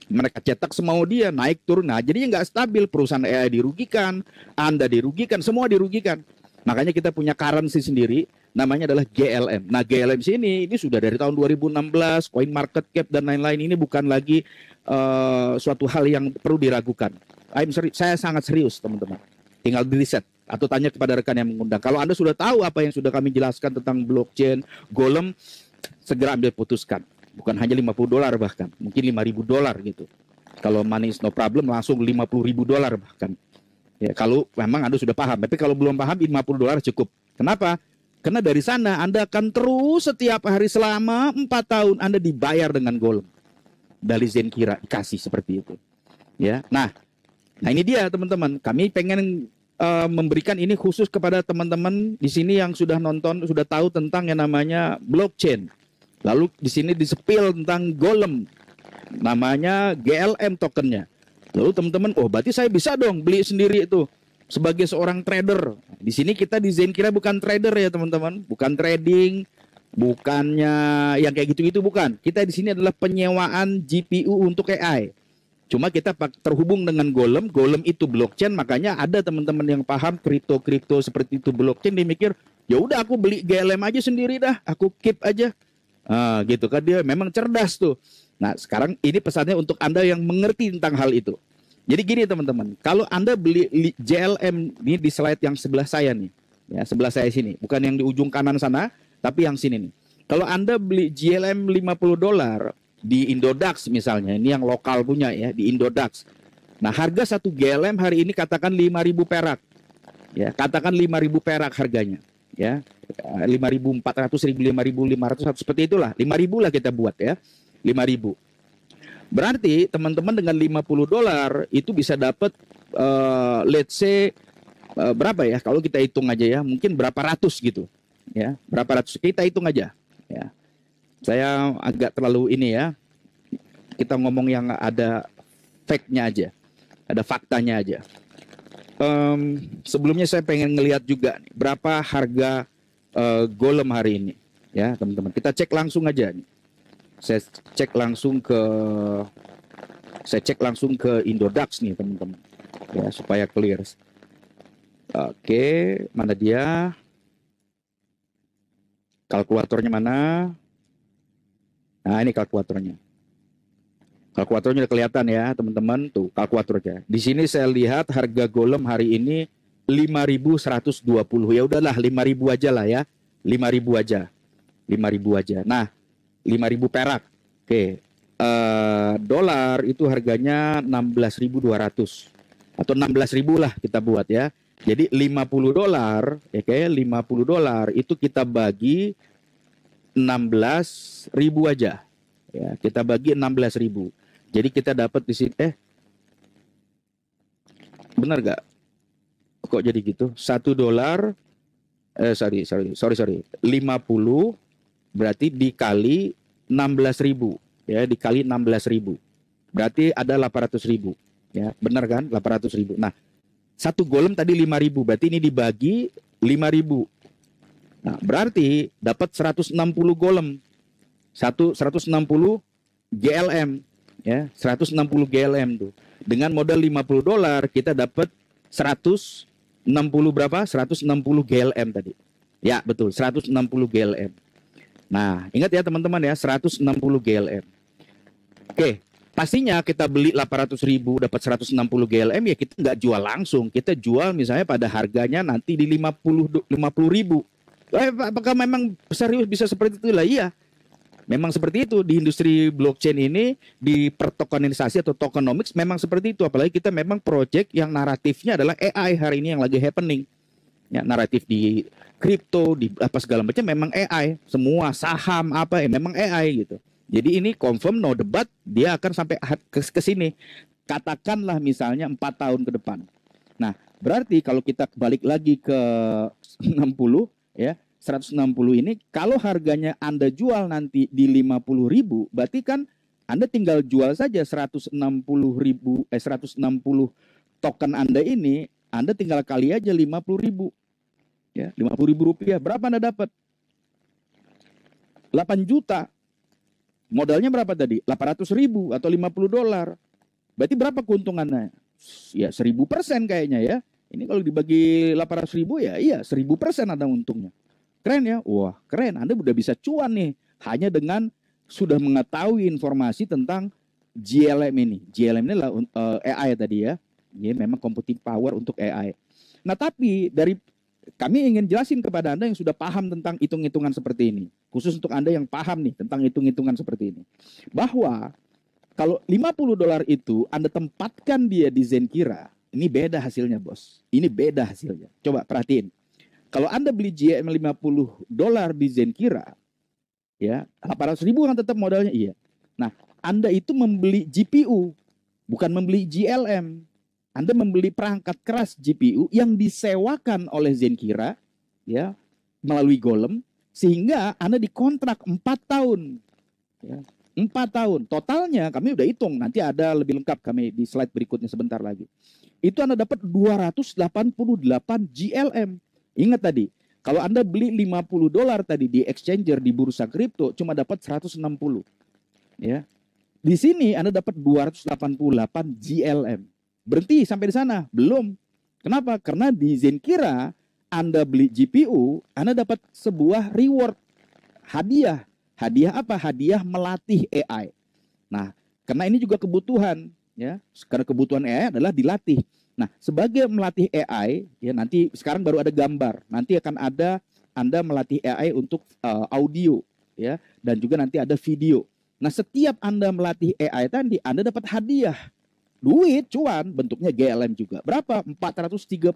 Mereka cetak semau dia, naik turun. Nah, jadinya nggak stabil. Perusahaan AI dirugikan, Anda dirugikan, semua dirugikan. Makanya kita punya currency sendiri, namanya adalah GLM. Nah, GLM ini sudah dari tahun 2016, coin market cap dan lain-lain. Ini bukan lagi suatu hal yang perlu diragukan. Saya sangat serius, teman-teman. Tinggal di riset atau tanya kepada rekan yang mengundang. Kalau Anda sudah tahu apa yang sudah kami jelaskan tentang blockchain, Golem, segera ambil putuskan. Bukan hanya $50 bahkan, mungkin $5.000 gitu. Kalau money is no problem, langsung $50.000 bahkan. Ya, kalau memang Anda sudah paham. Tapi kalau belum paham, $50 cukup. Kenapa? Karena dari sana Anda akan terus setiap hari selama 4 tahun Anda dibayar dengan Golem. Dari Zenkira dikasih seperti itu. Ya, nah ini dia teman-teman. Kami pengen memberikan ini khusus kepada teman-teman di sini yang sudah nonton, sudah tahu tentang yang namanya blockchain. Lalu di sini disepil tentang Golem, namanya GLM tokennya. Lalu teman-teman, berarti saya bisa dong beli sendiri itu sebagai seorang trader. Di sini kita di Zenkira bukan trader ya teman-teman, bukan trading, bukannya yang kayak gitu-gitu, bukan. Kita di sini adalah penyewaan GPU untuk AI. Cuma kita terhubung dengan Golem, Golem itu blockchain, makanya ada teman-teman yang paham kripto seperti itu blockchain, dia mikir, ya udah aku beli GLM aja sendiri dah, aku keep aja. Gitu kan, dia memang cerdas tuh. Nah, sekarang ini pesannya untuk Anda yang mengerti tentang hal itu. Jadi gini teman-teman, kalau Anda beli JLM ini di slide yang sebelah saya nih, ya sebelah saya sini, bukan yang di ujung kanan sana, tapi yang sini nih. Kalau Anda beli JLM $50 di Indodax misalnya, ini yang lokal punya ya, di Indodax. Nah, harga satu GLM hari ini katakan 5.000 perak. Ya, katakan 5.000 perak harganya. Ya, 5.400, 5.500 seperti itulah. 5.000 lah kita buat ya. 5.000. Berarti teman-teman dengan $50 itu bisa dapat let's say berapa ya? Kalau kita hitung aja ya, mungkin berapa ratus gitu. Ya, berapa ratus. Kita hitung aja ya. Saya agak terlalu ini ya. Kita ngomong yang ada fact-nya aja. Ada faktanya aja. Sebelumnya saya pengen ngelihat juga nih, berapa harga Golem hari ini. Ya teman-teman. Kita cek langsung aja nih. Saya cek langsung ke Indodax nih teman-teman. Ya supaya clear. Oke, mana dia? Kalkulatornya mana? Nah, ini kalkulatornya. Kalkulatornya udah kelihatan ya, teman-teman. Tuh, kalkulatornya. Di sini saya lihat harga Golem hari ini 5.120. Ya udahlah, 5.000 aja lah ya. 5.000 aja. 5.000 aja. Nah, 5.000 perak. Oke. Dolar itu harganya 16.200 atau 16.000 lah kita buat ya. Jadi $50, ya kayak $50 itu kita bagi 16.000 aja. Ya, kita bagi 16.000. Jadi kita dapat di sini benar gak? Kok jadi gitu? $1 sorry. 50 berarti dikali 16.000 ya, dikali 16.000. Berarti ada 800.000. Ya, benar kan? 800.000. Nah, satu Golem tadi 5.000, berarti ini dibagi 5.000. Nah, berarti dapat 160 Golem. 160 GLM ya, 160 GLM tuh. Dengan modal $50 kita dapat 160 berapa? 160 GLM tadi. Ya, betul, 160 GLM. Nah, ingat ya teman-teman ya, 160 GLM. Oke, pastinya kita beli 800.000 dapat 160 GLM ya, kita nggak jual langsung, kita jual misalnya pada harganya nanti di 50.000. Apakah memang serius bisa seperti itu lah? Iya. Memang seperti itu di industri blockchain ini, di pertokenisasi atau tokenomics memang seperti itu. Apalagi kita memang project yang naratifnya adalah AI hari ini yang lagi happening. Ya, naratif di kripto, di apa segala macam memang AI. Semua saham apa ya memang AI gitu. Jadi ini confirm no debat, dia akan sampai ke sini. Katakanlah misalnya 4 tahun ke depan. Nah, berarti kalau kita balik lagi ke 60 ya, 160 ini kalau harganya Anda jual nanti di 50.000, berarti kan Anda tinggal jual saja 160 token Anda ini, Anda tinggal kali aja 50.000. Ya, 50.000 rupiah. Berapa Anda dapat? 8 juta. Modalnya berapa tadi? 800.000 atau $50. Berarti berapa keuntungannya? Ya 1.000% kayaknya ya. Ini kalau dibagi 800.000 ya iya 1.000% ada untungnya. Keren ya? Wah, keren. Anda udah bisa cuan nih. Hanya dengan sudah mengetahui informasi tentang GLM ini. GLM ini lah AI tadi ya. Ini memang computing power untuk AI. Nah, tapi dari kami ingin jelasin kepada Anda yang sudah paham tentang hitung-hitungan seperti ini. Khusus untuk Anda yang paham nih tentang hitung-hitungan seperti ini. Bahwa kalau $50 itu Anda tempatkan dia di Zenkira, ini beda hasilnya, bos. Ini beda hasilnya. Coba perhatiin. Kalau Anda beli GM $50 di Zenkira, ya 800.000 kan tetap modalnya, iya. Nah, Anda itu membeli GPU, bukan membeli GLM. Anda membeli perangkat keras GPU yang disewakan oleh Zenkira, ya, melalui Golem, sehingga Anda dikontrak 4 tahun. Ya, 4 tahun. Totalnya kami udah hitung, nanti ada lebih lengkap kami di slide berikutnya sebentar lagi. Itu Anda dapat 288 GLM. Ingat tadi, kalau Anda beli $50 tadi di exchanger di bursa kripto cuma dapat 160. Ya. Di sini Anda dapat 288 GLM. Berhenti sampai di sana? Belum. Kenapa? Karena di Zenkira Anda beli GPU, Anda dapat sebuah reward, hadiah. Hadiah apa? Hadiah melatih AI. Nah, karena ini juga kebutuhan, ya. Karena kebutuhan AI adalah dilatih. Nah, sebagai melatih AI, ya nanti sekarang baru ada gambar. Nanti akan ada Anda melatih AI untuk audio, ya, dan juga nanti ada video. Nah, setiap Anda melatih AI tadi, Anda dapat hadiah. Duit, cuan, bentuknya GLM juga. Berapa? 432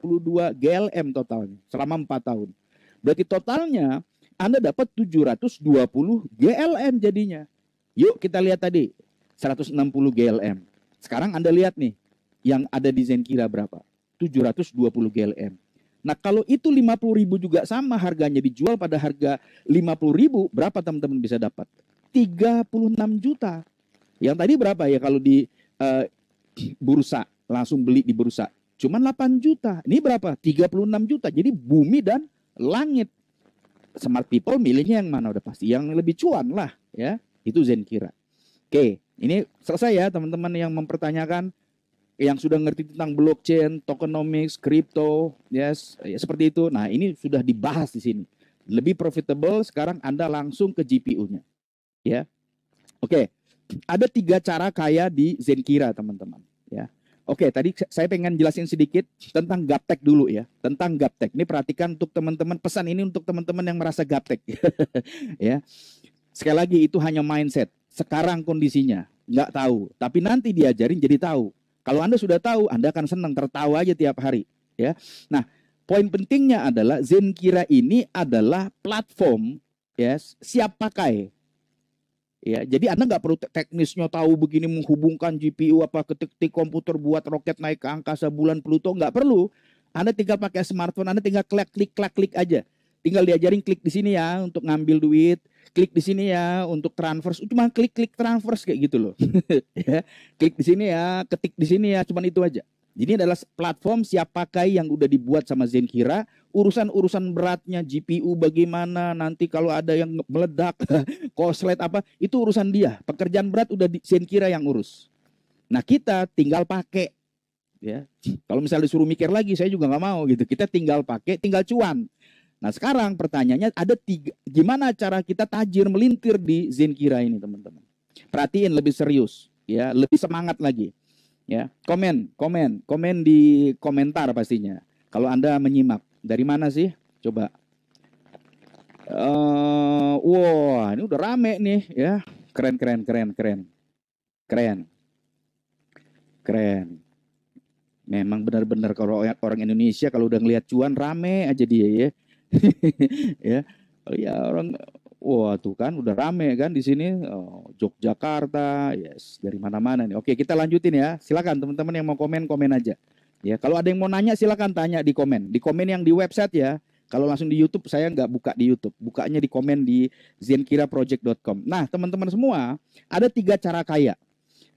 GLM totalnya selama 4 tahun. Berarti totalnya Anda dapat 720 GLM jadinya. Yuk kita lihat tadi, 160 GLM. Sekarang Anda lihat nih, yang ada di Zenkira berapa? 720 GLM. Nah, kalau itu 50.000 juga sama harganya, dijual pada harga 50.000, berapa teman-teman bisa dapat? 36 juta. Yang tadi berapa ya kalau di bursa, langsung beli di bursa? Cuman 8 juta. Ini berapa? 36 juta. Jadi bumi dan langit. Smart people milihnya yang mana? Udah pasti yang lebih cuan lah, ya. Itu Zenkira. Oke, ini selesai ya teman-teman yang mempertanyakan, yang sudah ngerti tentang blockchain, tokenomics, crypto, yes, ya, seperti itu. Nah, ini sudah dibahas di sini. Lebih profitable, sekarang Anda langsung ke GPU-nya. Ya. Oke, ada 3 cara kaya di Zenkira, teman-teman. Ya. Oke, tadi saya pengen jelasin sedikit tentang gaptek dulu ya. Tentang gaptek. Ini perhatikan untuk teman-teman, pesan ini untuk teman-teman yang merasa gaptek. Ya. Sekali lagi itu hanya mindset. Sekarang kondisinya nggak tahu, tapi nanti diajarin jadi tahu. Kalau Anda sudah tahu, Anda akan senang, tertawa aja tiap hari. Ya. Nah, poin pentingnya adalah Zenkira ini adalah platform, yes, siap pakai. Ya, jadi Anda nggak perlu teknisnya tahu begini menghubungkan GPU apa ketik-ketik komputer buat roket naik ke angkasa bulan Pluto, nggak perlu. Anda tinggal pakai smartphone, Anda tinggal klik aja. Tinggal diajarin klik di sini ya untuk ngambil duit, klik di sini ya untuk transfer, cuma klik transfer kayak gitu loh. Ya, klik di sini ya, ketik di sini ya, cuma itu aja. Ini adalah platform siap pakai yang udah dibuat sama Zenkira. Urusan-urusan beratnya GPU bagaimana, nanti kalau ada yang meledak, korslet apa, itu urusan dia. Pekerjaan berat udah di Zenkira yang urus. Nah, kita tinggal pakai. Ya, kalau misalnya disuruh mikir lagi, saya juga nggak mau gitu. Kita tinggal pakai, tinggal cuan. Nah, sekarang pertanyaannya ada 3, gimana cara kita tajir melintir di Zenkira ini, teman-teman. Perhatiin lebih serius, ya, lebih semangat lagi. Ya, komen di komentar pastinya. Kalau Anda menyimak, dari mana sih? Coba. Wah, ini udah rame nih, ya. Keren. Memang benar-benar kalau orang Indonesia kalau udah ngelihat cuan rame aja dia ya. Ya, oh ya orang, wah tuh kan udah rame kan di sini, Yogyakarta, yes, dari mana-mana nih. Oke, kita lanjutin ya. Silakan teman-teman yang mau komen aja. Ya, kalau ada yang mau nanya silakan tanya di komen yang di website ya. Kalau langsung di YouTube saya nggak buka di YouTube, bukanya di komen di zenkiraproject.com. Nah, teman-teman semua, ada 3 cara kaya.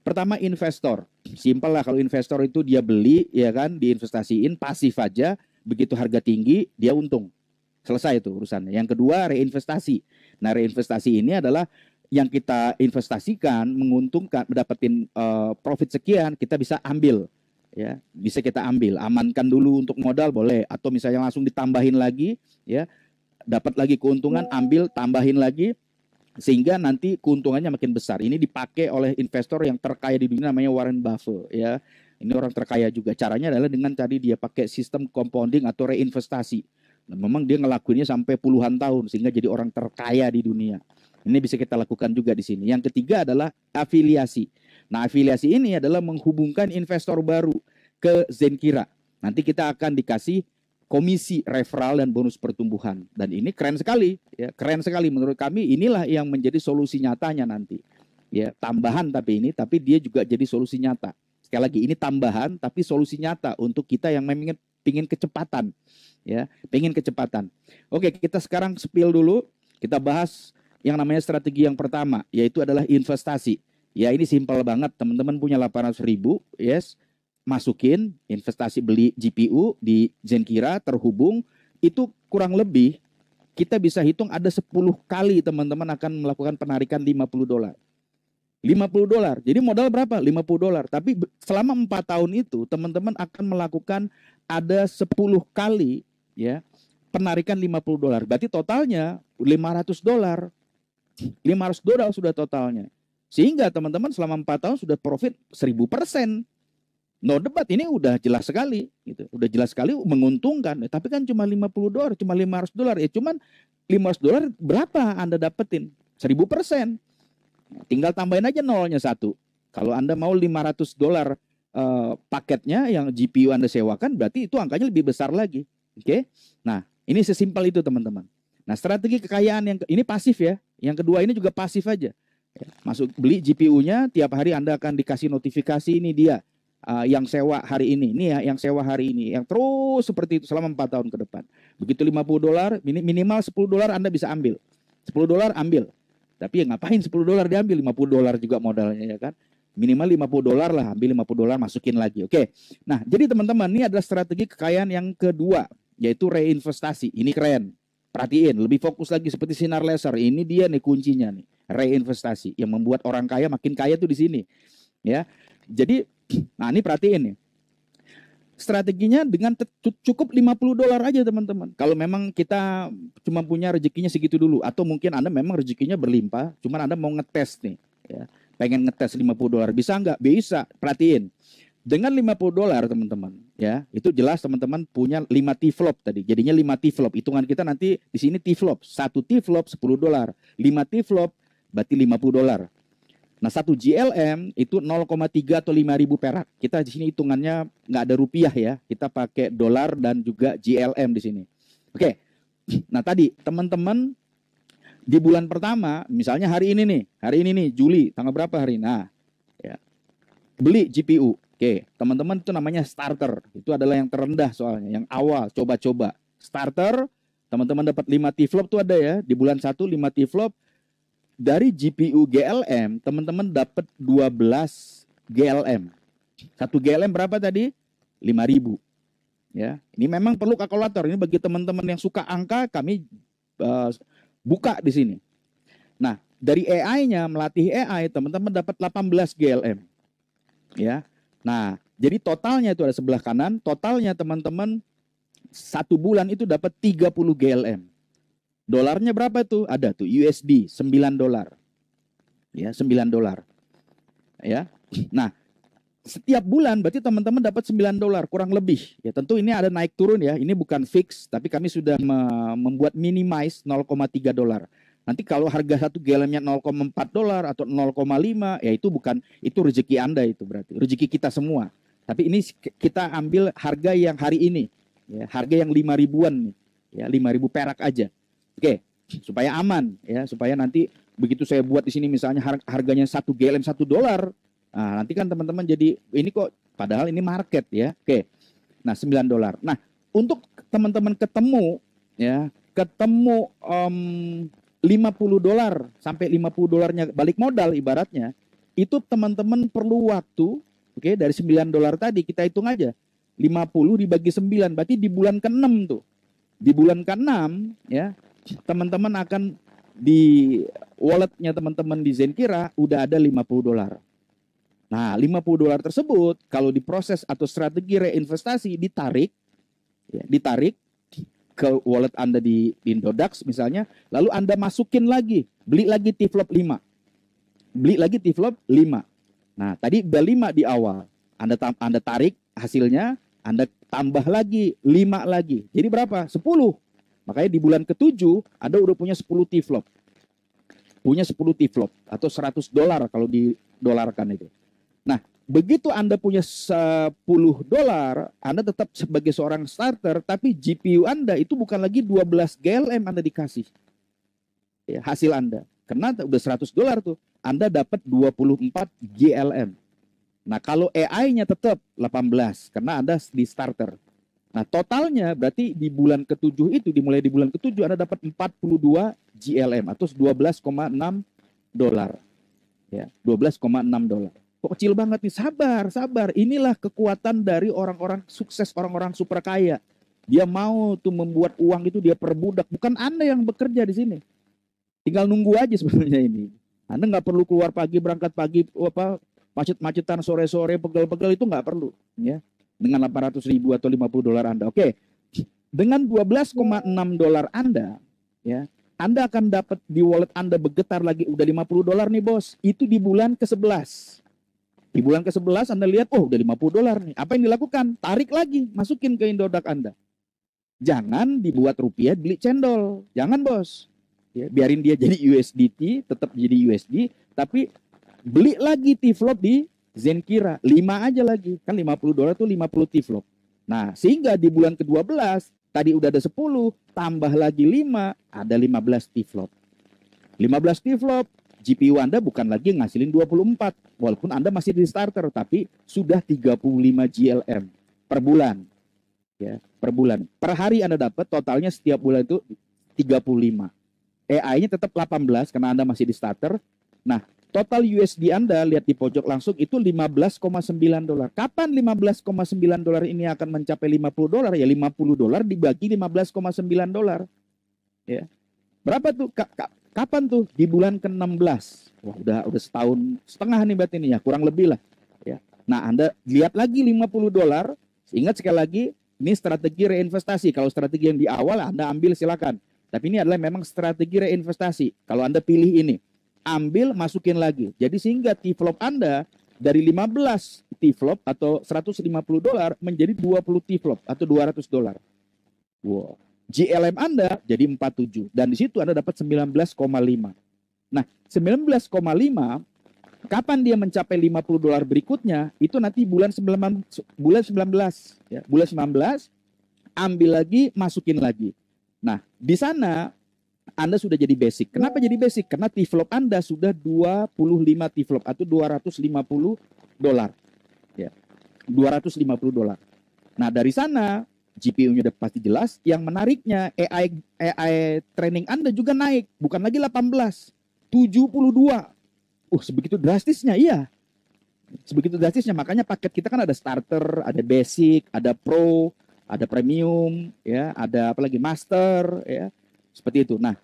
Pertama, investor. Simpel lah, kalau investor itu dia beli, ya kan, diinvestasiin pasif aja, begitu harga tinggi dia untung. Selesai itu urusannya. Yang kedua, reinvestasi. Nah, reinvestasi ini adalah yang kita investasikan menguntungkan, mendapatkan profit sekian, kita bisa ambil. Ya, bisa kita ambil, amankan dulu untuk modal boleh, atau misalnya langsung ditambahin lagi, ya, dapat lagi keuntungan, ambil, tambahin lagi, sehingga nanti keuntungannya makin besar. Ini dipakai oleh investor yang terkaya di dunia namanya Warren Buffett, ya. Ini orang terkaya juga. Caranya adalah dengan tadi dia pakai sistem compounding atau reinvestasi. Nah, memang dia ngelakuinnya sampai puluhan tahun sehingga jadi orang terkaya di dunia. Ini bisa kita lakukan juga di sini. Yang ketiga adalah afiliasi. Nah, afiliasi ini adalah menghubungkan investor baru ke Zenkira. Nanti kita akan dikasih komisi referral dan bonus pertumbuhan. Dan ini keren sekali, ya, keren sekali menurut kami. Inilah yang menjadi solusi nyatanya nanti. Ya, tambahan tapi dia juga jadi solusi nyata. Sekali lagi ini tambahan tapi solusi nyata untuk kita yang memang pingin kecepatan. Ya, pengen kecepatan. Oke, kita sekarang spill dulu. Kita bahas yang namanya strategi yang pertama, yaitu adalah investasi. Ya, ini simpel banget. Teman-teman punya 800.000, yes, masukin investasi beli GPU di Zenkira, terhubung, itu kurang lebih kita bisa hitung ada 10 kali teman-teman akan melakukan penarikan $50. $50. Jadi modal berapa? $50. Tapi selama 4 tahun itu teman-teman akan melakukan ada 10 kali ya penarikan $50. Berarti totalnya $500. $500 sudah totalnya. Sehingga teman-teman selama 4 tahun sudah profit 1000%. No debat, ini udah jelas sekali gitu. Udah jelas sekali menguntungkan. Tapi kan cuma $50, cuma $500. Ya cuman $500 berapa Anda dapetin? 1000%. Tinggal tambahin aja nolnya 1. Kalau Anda mau $500 paketnya yang GPU Anda sewakan, berarti itu angkanya lebih besar lagi. Oke? Nah, ini sesimpel itu teman-teman. Nah, strategi kekayaan yang ini pasif ya. Yang kedua ini juga pasif aja. Masuk beli GPU-nya, tiap hari Anda akan dikasih notifikasi, ini dia yang sewa hari ini, nih ya yang sewa hari ini, yang terus seperti itu selama 4 tahun ke depan. Begitu $50, minimal $10 Anda bisa ambil. $10 ambil. Tapi ya ngapain $10 diambil? $50 juga modalnya ya kan. Minimal $50 lah, ambil $50 masukin lagi. Oke. Nah, jadi teman-teman, ini adalah strategi kekayaan yang kedua, yaitu reinvestasi. Ini keren. Perhatiin, lebih fokus lagi seperti sinar laser. Ini dia nih kuncinya nih, reinvestasi yang membuat orang kaya makin kaya tuh di sini. Ya. Jadi, nah ini perhatiin nih. Strateginya dengan cukup $50 aja teman-teman. Kalau memang kita cuma punya rezekinya segitu dulu, atau mungkin Anda memang rezekinya berlimpah, cuman Anda mau ngetes nih, ya, pengen ngetes $50, bisa nggak? Bisa. Perhatiin, dengan $50 teman-teman, ya itu jelas teman-teman punya 5 T-flop tadi. Jadinya 5 T-flop. Hitungan kita nanti di sini T-flop. 1 T-flop $10, 5 T-flop berarti $50. Nah, 1 GLM itu 0,3 atau 5.000 perak. Kita di sini hitungannya nggak ada rupiah ya. Kita pakai dolar dan juga GLM di sini. Oke. Nah, tadi teman-teman di bulan pertama, misalnya hari ini nih, Juli, tanggal berapa hari? Nah, ya. Beli GPU. Oke, teman-teman itu namanya starter. Itu adalah yang terendah soalnya, yang awal, coba-coba. Starter, teman-teman dapat 5 T-flop tuh ada ya. Di bulan 1 5 T-flop. Dari GPU GLM, teman-teman dapat 12 GLM. 1 GLM berapa tadi? 5.000. Ya, ini memang perlu kalkulator. Ini bagi teman-teman yang suka angka, kami buka di sini. Nah, dari AI-nya, melatih AI, teman-teman dapat 18 GLM. Ya. Nah, jadi totalnya itu ada sebelah kanan, totalnya teman-teman 1 bulan itu dapat 30 GLM. Dolarnya berapa tuh? Ada tuh USD $9. Ya, $9. Ya. Nah, setiap bulan berarti teman-teman dapat $9 kurang lebih. Ya, tentu ini ada naik turun ya. Ini bukan fix, tapi kami sudah membuat minimize $0,3. Nanti kalau harga 1 GLM-nya $0,4 atau 0,5, ya itu bukan, itu rezeki Anda itu berarti. Rezeki kita semua. Tapi ini kita ambil harga yang hari ini. Ya, harga yang 5.000-an nih. Ya, 5.000 perak aja. Oke, supaya aman ya, supaya nanti begitu saya buat di sini misalnya harganya 1 GLM $1. Nah, nanti kan teman-teman jadi ini kok padahal ini market ya. Oke. Nah, $9. Nah, untuk teman-teman ketemu $50 sampai $50-nya balik modal ibaratnya, itu teman-teman perlu waktu, oke, dari $9 tadi kita hitung aja. 50 dibagi 9 berarti di bulan ke-6 tuh. Di bulan ke-6 ya, teman-teman akan di walletnya teman-teman di Zenkira udah ada $50. Nah, $50 tersebut kalau diproses atau strategi reinvestasi ditarik ke wallet Anda di Indodax misalnya, lalu Anda masukin lagi, beli lagi T-flop 5. Beli lagi T-flop 5. Nah, tadi udah 5 di awal. Anda tarik hasilnya, Anda tambah lagi 5 lagi. Jadi berapa? 10. Makanya di bulan ke-7 Anda udah punya 10 T-flop. Punya 10 T-flop atau $100 kalau didolarkan itu. Nah, begitu Anda punya $10, Anda tetap sebagai seorang starter, tapi GPU Anda itu bukan lagi 12 GLM Anda dikasih. Ya, hasil Anda. Karena udah $100 tuh, Anda dapat 24 GLM. Nah, kalau AI-nya tetap 18 karena Anda di starter. Nah, totalnya berarti di bulan ke-7 itu, dimulai di bulan ke-7 Anda dapat 42 GLM atau $12,6. Ya, $12,6. Kok kecil banget nih? Sabar. Inilah kekuatan dari orang-orang sukses, orang-orang super kaya. Dia mau tuh membuat uang itu dia perbudak. Bukan Anda yang bekerja di sini. Tinggal nunggu aja sebenarnya ini. Anda nggak perlu keluar pagi, berangkat pagi, apa macet-macetan sore-sore, pegel-pegel itu nggak perlu, ya. Dengan 800.000 atau $50 Anda. Oke, dengan 12,6 dolar Anda, ya, Anda akan dapat di wallet Anda bergetar lagi udah $50 nih bos. Itu di bulan ke-11. Di bulan ke-11 Anda lihat, oh udah $50 nih. Apa yang dilakukan? Tarik lagi, masukin ke Indodax Anda. Jangan dibuat rupiah beli cendol. Jangan bos. Ya, biarin dia jadi USDT, tetap jadi USD, tapi beli lagi T-flop di Zenkira. 5 aja lagi. Kan $50 tuh 50 T-flop. Nah, sehingga di bulan ke-12, tadi udah ada 10, tambah lagi 5, ada 15 T-flop. 15 T-flop, GPU Anda bukan lagi ngasilin 24. Walaupun Anda masih di starter, tapi sudah 35 GLM per bulan. Ya, per bulan. Per hari Anda dapat totalnya setiap bulan itu 35. AI-nya tetap 18 karena Anda masih di starter. Nah, total USD Anda lihat di pojok langsung itu $15,9. Kapan $15,9 ini akan mencapai $50? Ya $50 dibagi $15,9. Ya. Berapa tuh? Kapan tuh? Di bulan ke-16. Wah, udah setahun setengah nih berarti ini ya, kurang lebih lah. Ya. Nah, Anda lihat lagi $50. Ingat sekali lagi, ini strategi reinvestasi. Kalau strategi yang di awal Anda ambil silakan. Tapi ini adalah memang strategi reinvestasi. Kalau Anda pilih ini, ambil, masukin lagi. Jadi sehingga T-flop Anda dari 15 T-flop atau $150 menjadi 20 T-flop atau $200. Wow. GLM Anda jadi 47 dan di situ Anda dapat 19,5. Nah, 19,5 kapan dia mencapai $50 berikutnya? Itu nanti bulan 19 ya. Bulan 19 ambil lagi, masukin lagi. Nah, di sana Anda sudah jadi basic. Kenapa jadi basic? Karena T-flop Anda sudah 25 T-flop atau $250. Ya. $250. Nah, dari sana GPU-nya udah pasti jelas. Yang menariknya AI training Anda juga naik, bukan lagi 18, 72. Sebegitu drastisnya, iya. Sebegitu drastisnya, makanya paket kita kan ada starter, ada basic, ada pro, ada premium, ya, ada apa lagi master, ya, seperti itu. Nah,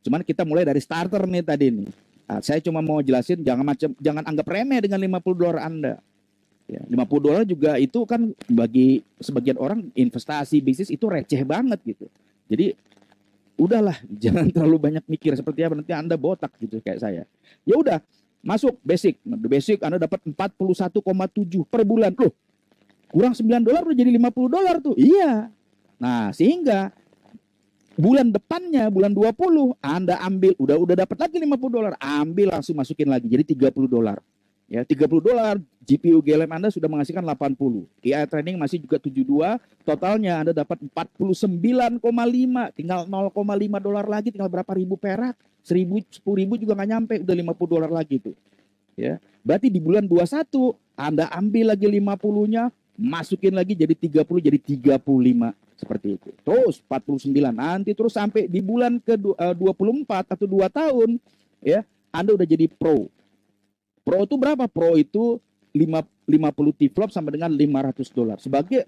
cuman kita mulai dari starter nih tadi nih. Nah, saya cuma mau jelasin jangan anggap remeh dengan $50 Anda. Ya, $50 juga itu kan bagi sebagian orang investasi bisnis itu receh banget gitu. Jadi udahlah, jangan terlalu banyak mikir seperti apa nanti Anda botak gitu kayak saya. Ya udah, masuk basic. Nah, basic Anda dapat 41,7 per bulan. Loh, kurang $9 udah jadi $50 tuh. Iya. Nah, sehingga bulan depannya, bulan 20, Anda ambil, udah dapat lagi $50, ambil langsung masukin lagi, jadi $30. Ya, $30, GPU GLM Anda sudah menghasilkan 80. AI training masih juga 72, totalnya Anda dapat 49,5, tinggal $0,5 lagi, tinggal berapa ribu perak, 1.000, 10.000 juga nggak nyampe, udah $50 lagi tuh. Ya, berarti di bulan 21 Anda ambil lagi 50-nya, masukin lagi jadi 30, jadi 35 seperti itu. Terus 49 nanti terus sampai di bulan ke-24 atau 2 tahun ya, Anda udah jadi pro. Pro itu berapa? Pro itu 50 T-flop sama dengan $500. Sebagai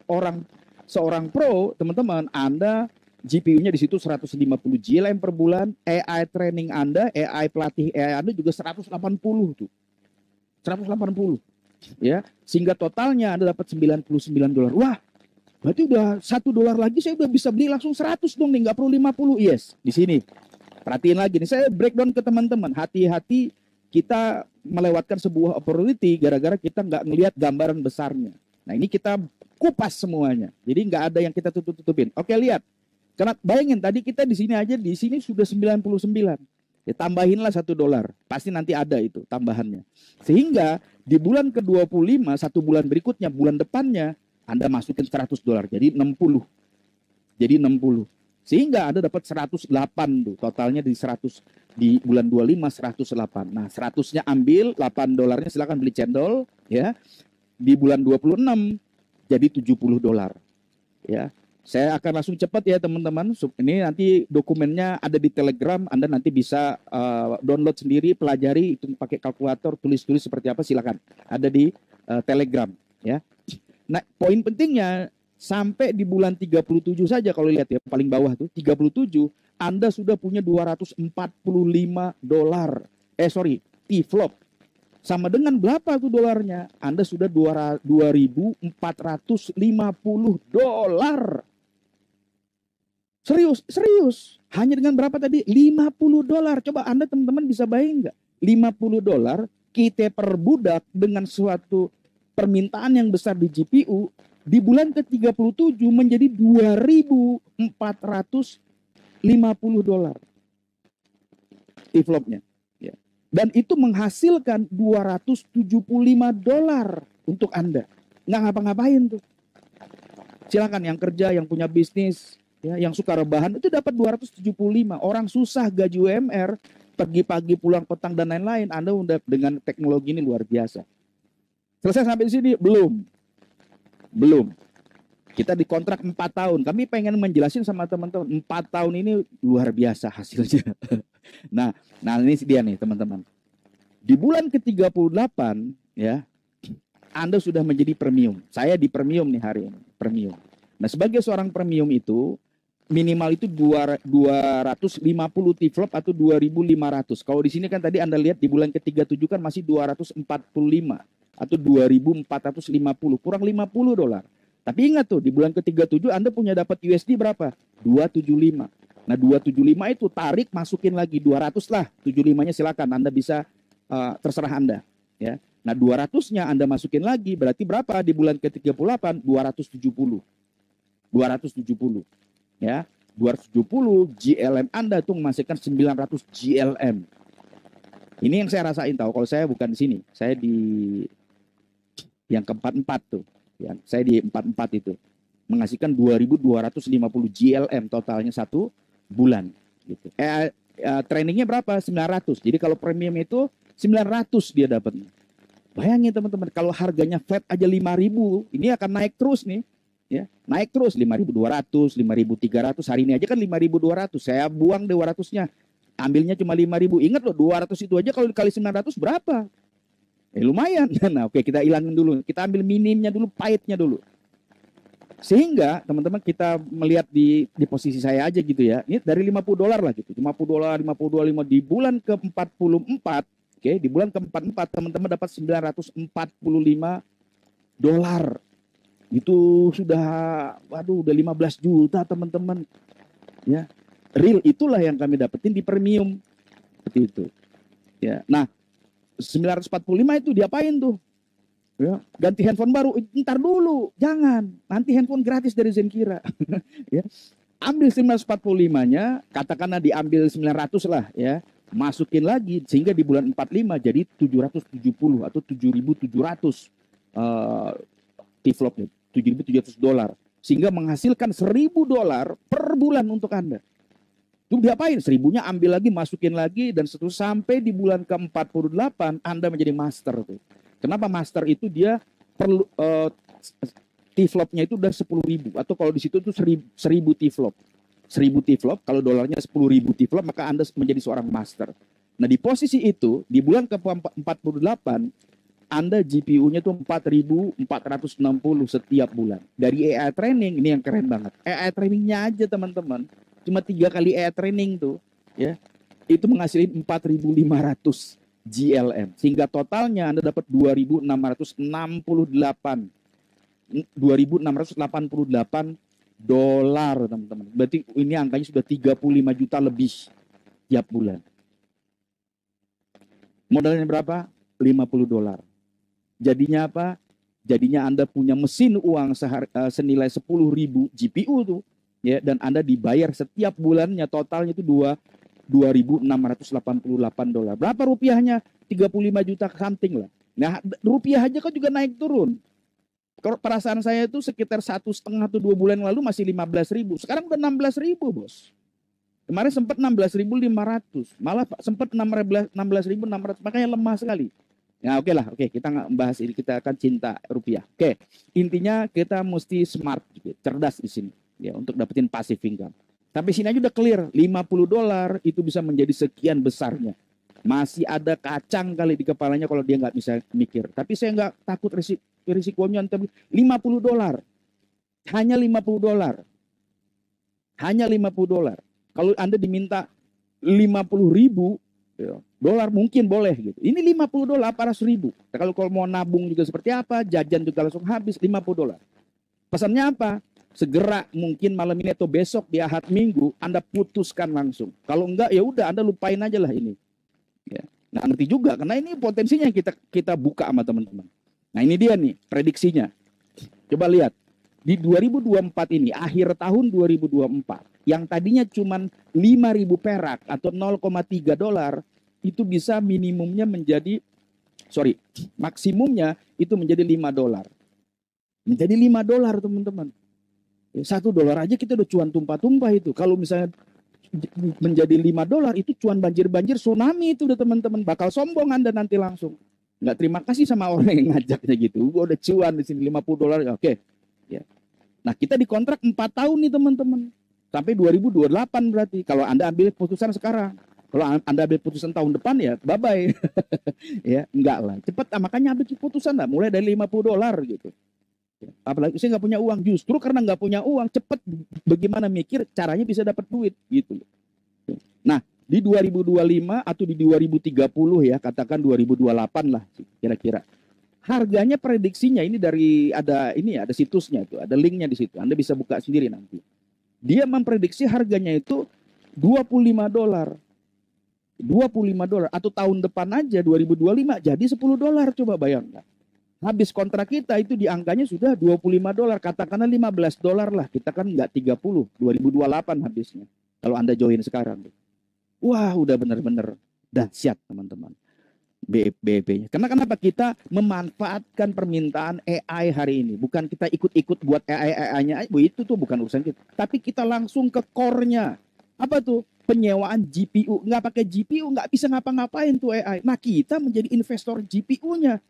seorang pro, teman-teman, Anda GPU-nya di situ 150 GLM per bulan, AI training Anda, AI pelatih AI Anda juga 180 tuh. 180 ya, sehingga totalnya Anda dapat $99. Wah, berarti udah $1 lagi saya udah bisa beli langsung 100 dong nih, nggak perlu 50. Yes, di sini perhatiin lagi nih, saya breakdown ke teman-teman. Hati-hati kita melewatkan sebuah opportunity gara-gara kita nggak ngelihat gambaran besarnya. Nah, ini kita kupas semuanya, jadi nggak ada yang kita tutup-tutupin. Oke, lihat, karena bayangin tadi kita di sini aja, di sini sudah 99. Ya, tambahinlah $1, pasti nanti ada itu tambahannya. Sehingga di bulan ke-25, satu bulan berikutnya, bulan depannya, Anda masukin $100, jadi 60. Jadi 60. Sehingga Anda dapat 108 tuh, totalnya di 100 di bulan 25 108. Nah, 100-nya ambil, $8-nya silakan beli cendol ya. Di bulan 26 jadi $70 ya. Saya akan langsung cepat ya teman-teman. Ini nanti dokumennya ada di Telegram. Anda nanti bisa download sendiri, pelajari, itu pakai kalkulator, tulis-tulis seperti apa silakan. Ada di Telegram ya. Nah, poin pentingnya sampai di bulan 37 saja kalau lihat ya, paling bawah tuh 37, Anda sudah punya $245. T-flop. Sama dengan berapa tuh dolarnya? Anda sudah 2.450 dolar. Serius, serius. Hanya dengan berapa tadi? 50 dolar. Coba Anda teman-teman bisa bayangin nggak? 50 dolar kita perbudak dengan suatu permintaan yang besar di GPU. Di bulan ke-37 menjadi 2.450 dolar. T-flopnya. Dan itu menghasilkan 275 dolar untuk Anda. Nggak ngapa-ngapain tuh. Silakan yang kerja, yang punya bisnis, ya, yang suka rebahan itu dapat 275. Orang susah gaji UMR, pergi pagi pulang petang dan lain-lain. Anda udah dengan teknologi ini luar biasa. Selesai sampai di sini? Belum. Belum. Kita dikontrak 4 tahun. Kami pengen menjelasin sama teman-teman. 4 tahun ini luar biasa hasilnya. Nah ini dia nih teman-teman. Di bulan ke-38 ya, Anda sudah menjadi premium. Saya di premium nih hari ini, premium. Nah, sebagai seorang premium itu minimal itu 250 T-flop atau 2.500. Kalau di sini kan tadi Anda lihat di bulan ke-37 kan masih 245 atau 2.450, kurang 50 dolar. Tapi ingat tuh, di bulan ke-37 Anda punya dapat USD berapa? 275. Nah, 275 itu tarik masukin lagi 200 lah. 75-nya silakan Anda bisa terserah Anda, ya. Nah, 200-nya Anda masukin lagi berarti berapa di bulan ke-38? 270. 270. Ya. 270 GLM Anda tuh menghasilkan 900 GLM. Ini yang saya rasain tahu. Kalau saya bukan di sini, saya di yang ke-44 tuh. Ya, saya di 44 itu menghasilkan 2.250 GLM totalnya satu bulan gitu. Trainingnya berapa? 900. Jadi kalau premium itu 900 dia dapatnya. Bayangin teman-teman, kalau harganya flat aja 5.000, ini akan naik terus nih. Ya, naik terus 5.200, 5.300, hari ini aja kan 5.200. Saya buang 200-nya. Ambilnya cuma 5.000. Ingat loh, 200 itu aja kalau dikali 900 berapa? Lumayan. Nah, oke, kita hilangin dulu. Kita ambil minimnya dulu, pahitnya dulu. Sehingga teman-teman kita melihat di posisi saya aja gitu ya. Ini dari 50 dolar lah gitu. 50 dolar, 52, 5 di bulan ke-44. Oke, di bulan ke-44 teman-teman dapat 945 dolar. Itu sudah udah 15 juta teman-teman. Ya. Real itulah yang kami dapetin di premium. Seperti itu. Ya. Nah, 945 itu diapain tuh? Ya, ganti handphone baru, ntar dulu, jangan, nanti handphone gratis dari Zenkira. Ya, ambil 945-nya, katakanlah diambil 900 lah, ya, masukin lagi sehingga di bulan 45 jadi 770 atau 7.700 T-flopnya, 7.700 dolar, sehingga menghasilkan 1.000 dolar per bulan untuk Anda. Itu diapain? 1.000-nya ambil lagi, masukin lagi, dan seterusnya sampai di bulan ke-48 Anda menjadi master tuh. Kenapa master itu dia perlu T-flopnya itu udah 10.000 atau kalau di situ tuh 1.000 T-flop. 1.000 T-flop, kalau dolarnya 10.000 T-flop maka Anda menjadi seorang master. Nah, di posisi itu di bulan ke-48 Anda GPU-nya tuh 4.460 setiap bulan. Dari AI training ini yang keren banget. AI trainingnya aja teman-teman, cuma 3 kali AI training tuh, ya. Itu menghasilkan 4.500 GLM. Sehingga totalnya Anda dapat 2.688 dolar, teman-teman. Berarti ini angkanya sudah 35 juta lebih tiap bulan. Modalnya berapa? 50 dolar. Jadinya apa? Jadinya Anda punya mesin uang senilai 10.000 GPU tuh, ya, dan Anda dibayar setiap bulannya totalnya itu 2.688 dolar. Berapa rupiahnya? 35 juta something lah. Nah, rupiah aja kan juga naik turun. Perasaan saya itu sekitar 1,5 atau 2 bulan lalu masih 15.000. Sekarang udah 16.000, bos. Kemarin sempat 16.500. Malah sempat 16.600. Makanya lemah sekali. Ya, oke lah. Oke, kita nggak membahas ini. Kita akan cinta rupiah. Oke, intinya kita mesti smart, cerdas di sini, ya, untuk dapetin passive income. Sampai sini aja udah clear, 50 dolar itu bisa menjadi sekian besarnya. Masih ada kacang kali di kepalanya kalau dia nggak bisa mikir. Tapi saya nggak takut risikonya. 50 dolar. Hanya 50 dolar. Hanya 50 dolar. Kalau Anda diminta 50.000, ya, dolar mungkin boleh gitu. Ini 50 dolar apa 1.000. Kalau mau nabung juga seperti apa, jajan juga langsung habis 50 dolar. Pesannya apa? Segera mungkin malam ini atau besok di Ahad Minggu Anda putuskan langsung. Kalau enggak ya udah Anda lupain aja lah ini. Ya. Nah, ngerti juga karena ini potensinya yang kita buka sama teman-teman. Nah, ini dia nih prediksinya. Coba lihat. Di 2024 ini, akhir tahun 2024, yang tadinya cuma 5.000 perak atau 0,3 dolar, itu bisa maksimumnya itu menjadi 5 dolar. Menjadi 5 dolar, teman-teman. 1 dolar aja kita udah cuan tumpah-tumpah itu. Kalau misalnya menjadi 5 dolar, itu cuan banjir-banjir tsunami itu udah teman-teman. Bakal sombong Anda nanti langsung. Nggak terima kasih sama orang yang ngajaknya gitu. Gua udah cuan di sini 50 dolar, oke. Ya. Nah, kita dikontrak 4 tahun nih teman-teman. Sampai 2028 berarti. Kalau Anda ambil putusan sekarang. Kalau Anda ambil putusan tahun depan ya bye-bye. Ya, enggak lah. Cepat, makanya ambil putusan lah. Mulai dari 50 dolar gitu. Apalagi saya nggak punya uang. Justru karena nggak punya uang, cepat bagaimana mikir caranya bisa dapat duit gitu. Nah, di 2025 atau di 2030 ya, katakan 2028 lah kira-kira. Harganya prediksinya ini ada situsnya itu, ada linknya di situ. Anda bisa buka sendiri nanti. Dia memprediksi harganya itu 25 dolar. 25 dolar atau tahun depan aja 2025 jadi 10 dolar, coba bayangkan. Habis kontrak kita itu di angkanya sudah 25 dolar, katakanlah 15 dolar lah. Kita kan nggak 30, 2028 habisnya. Kalau Anda join sekarang. Wah, udah benar-benar dahsyat teman-teman. BEP-nya. Karena kenapa kita memanfaatkan permintaan AI hari ini? Bukan kita ikut-ikut buat AI-nya, itu tuh bukan urusan kita. Tapi kita langsung ke core-nya. Apa tuh? Penyewaan GPU. Nggak pakai GPU, nggak bisa ngapa-ngapain tuh AI. Nah, kita menjadi investor GPU-nya.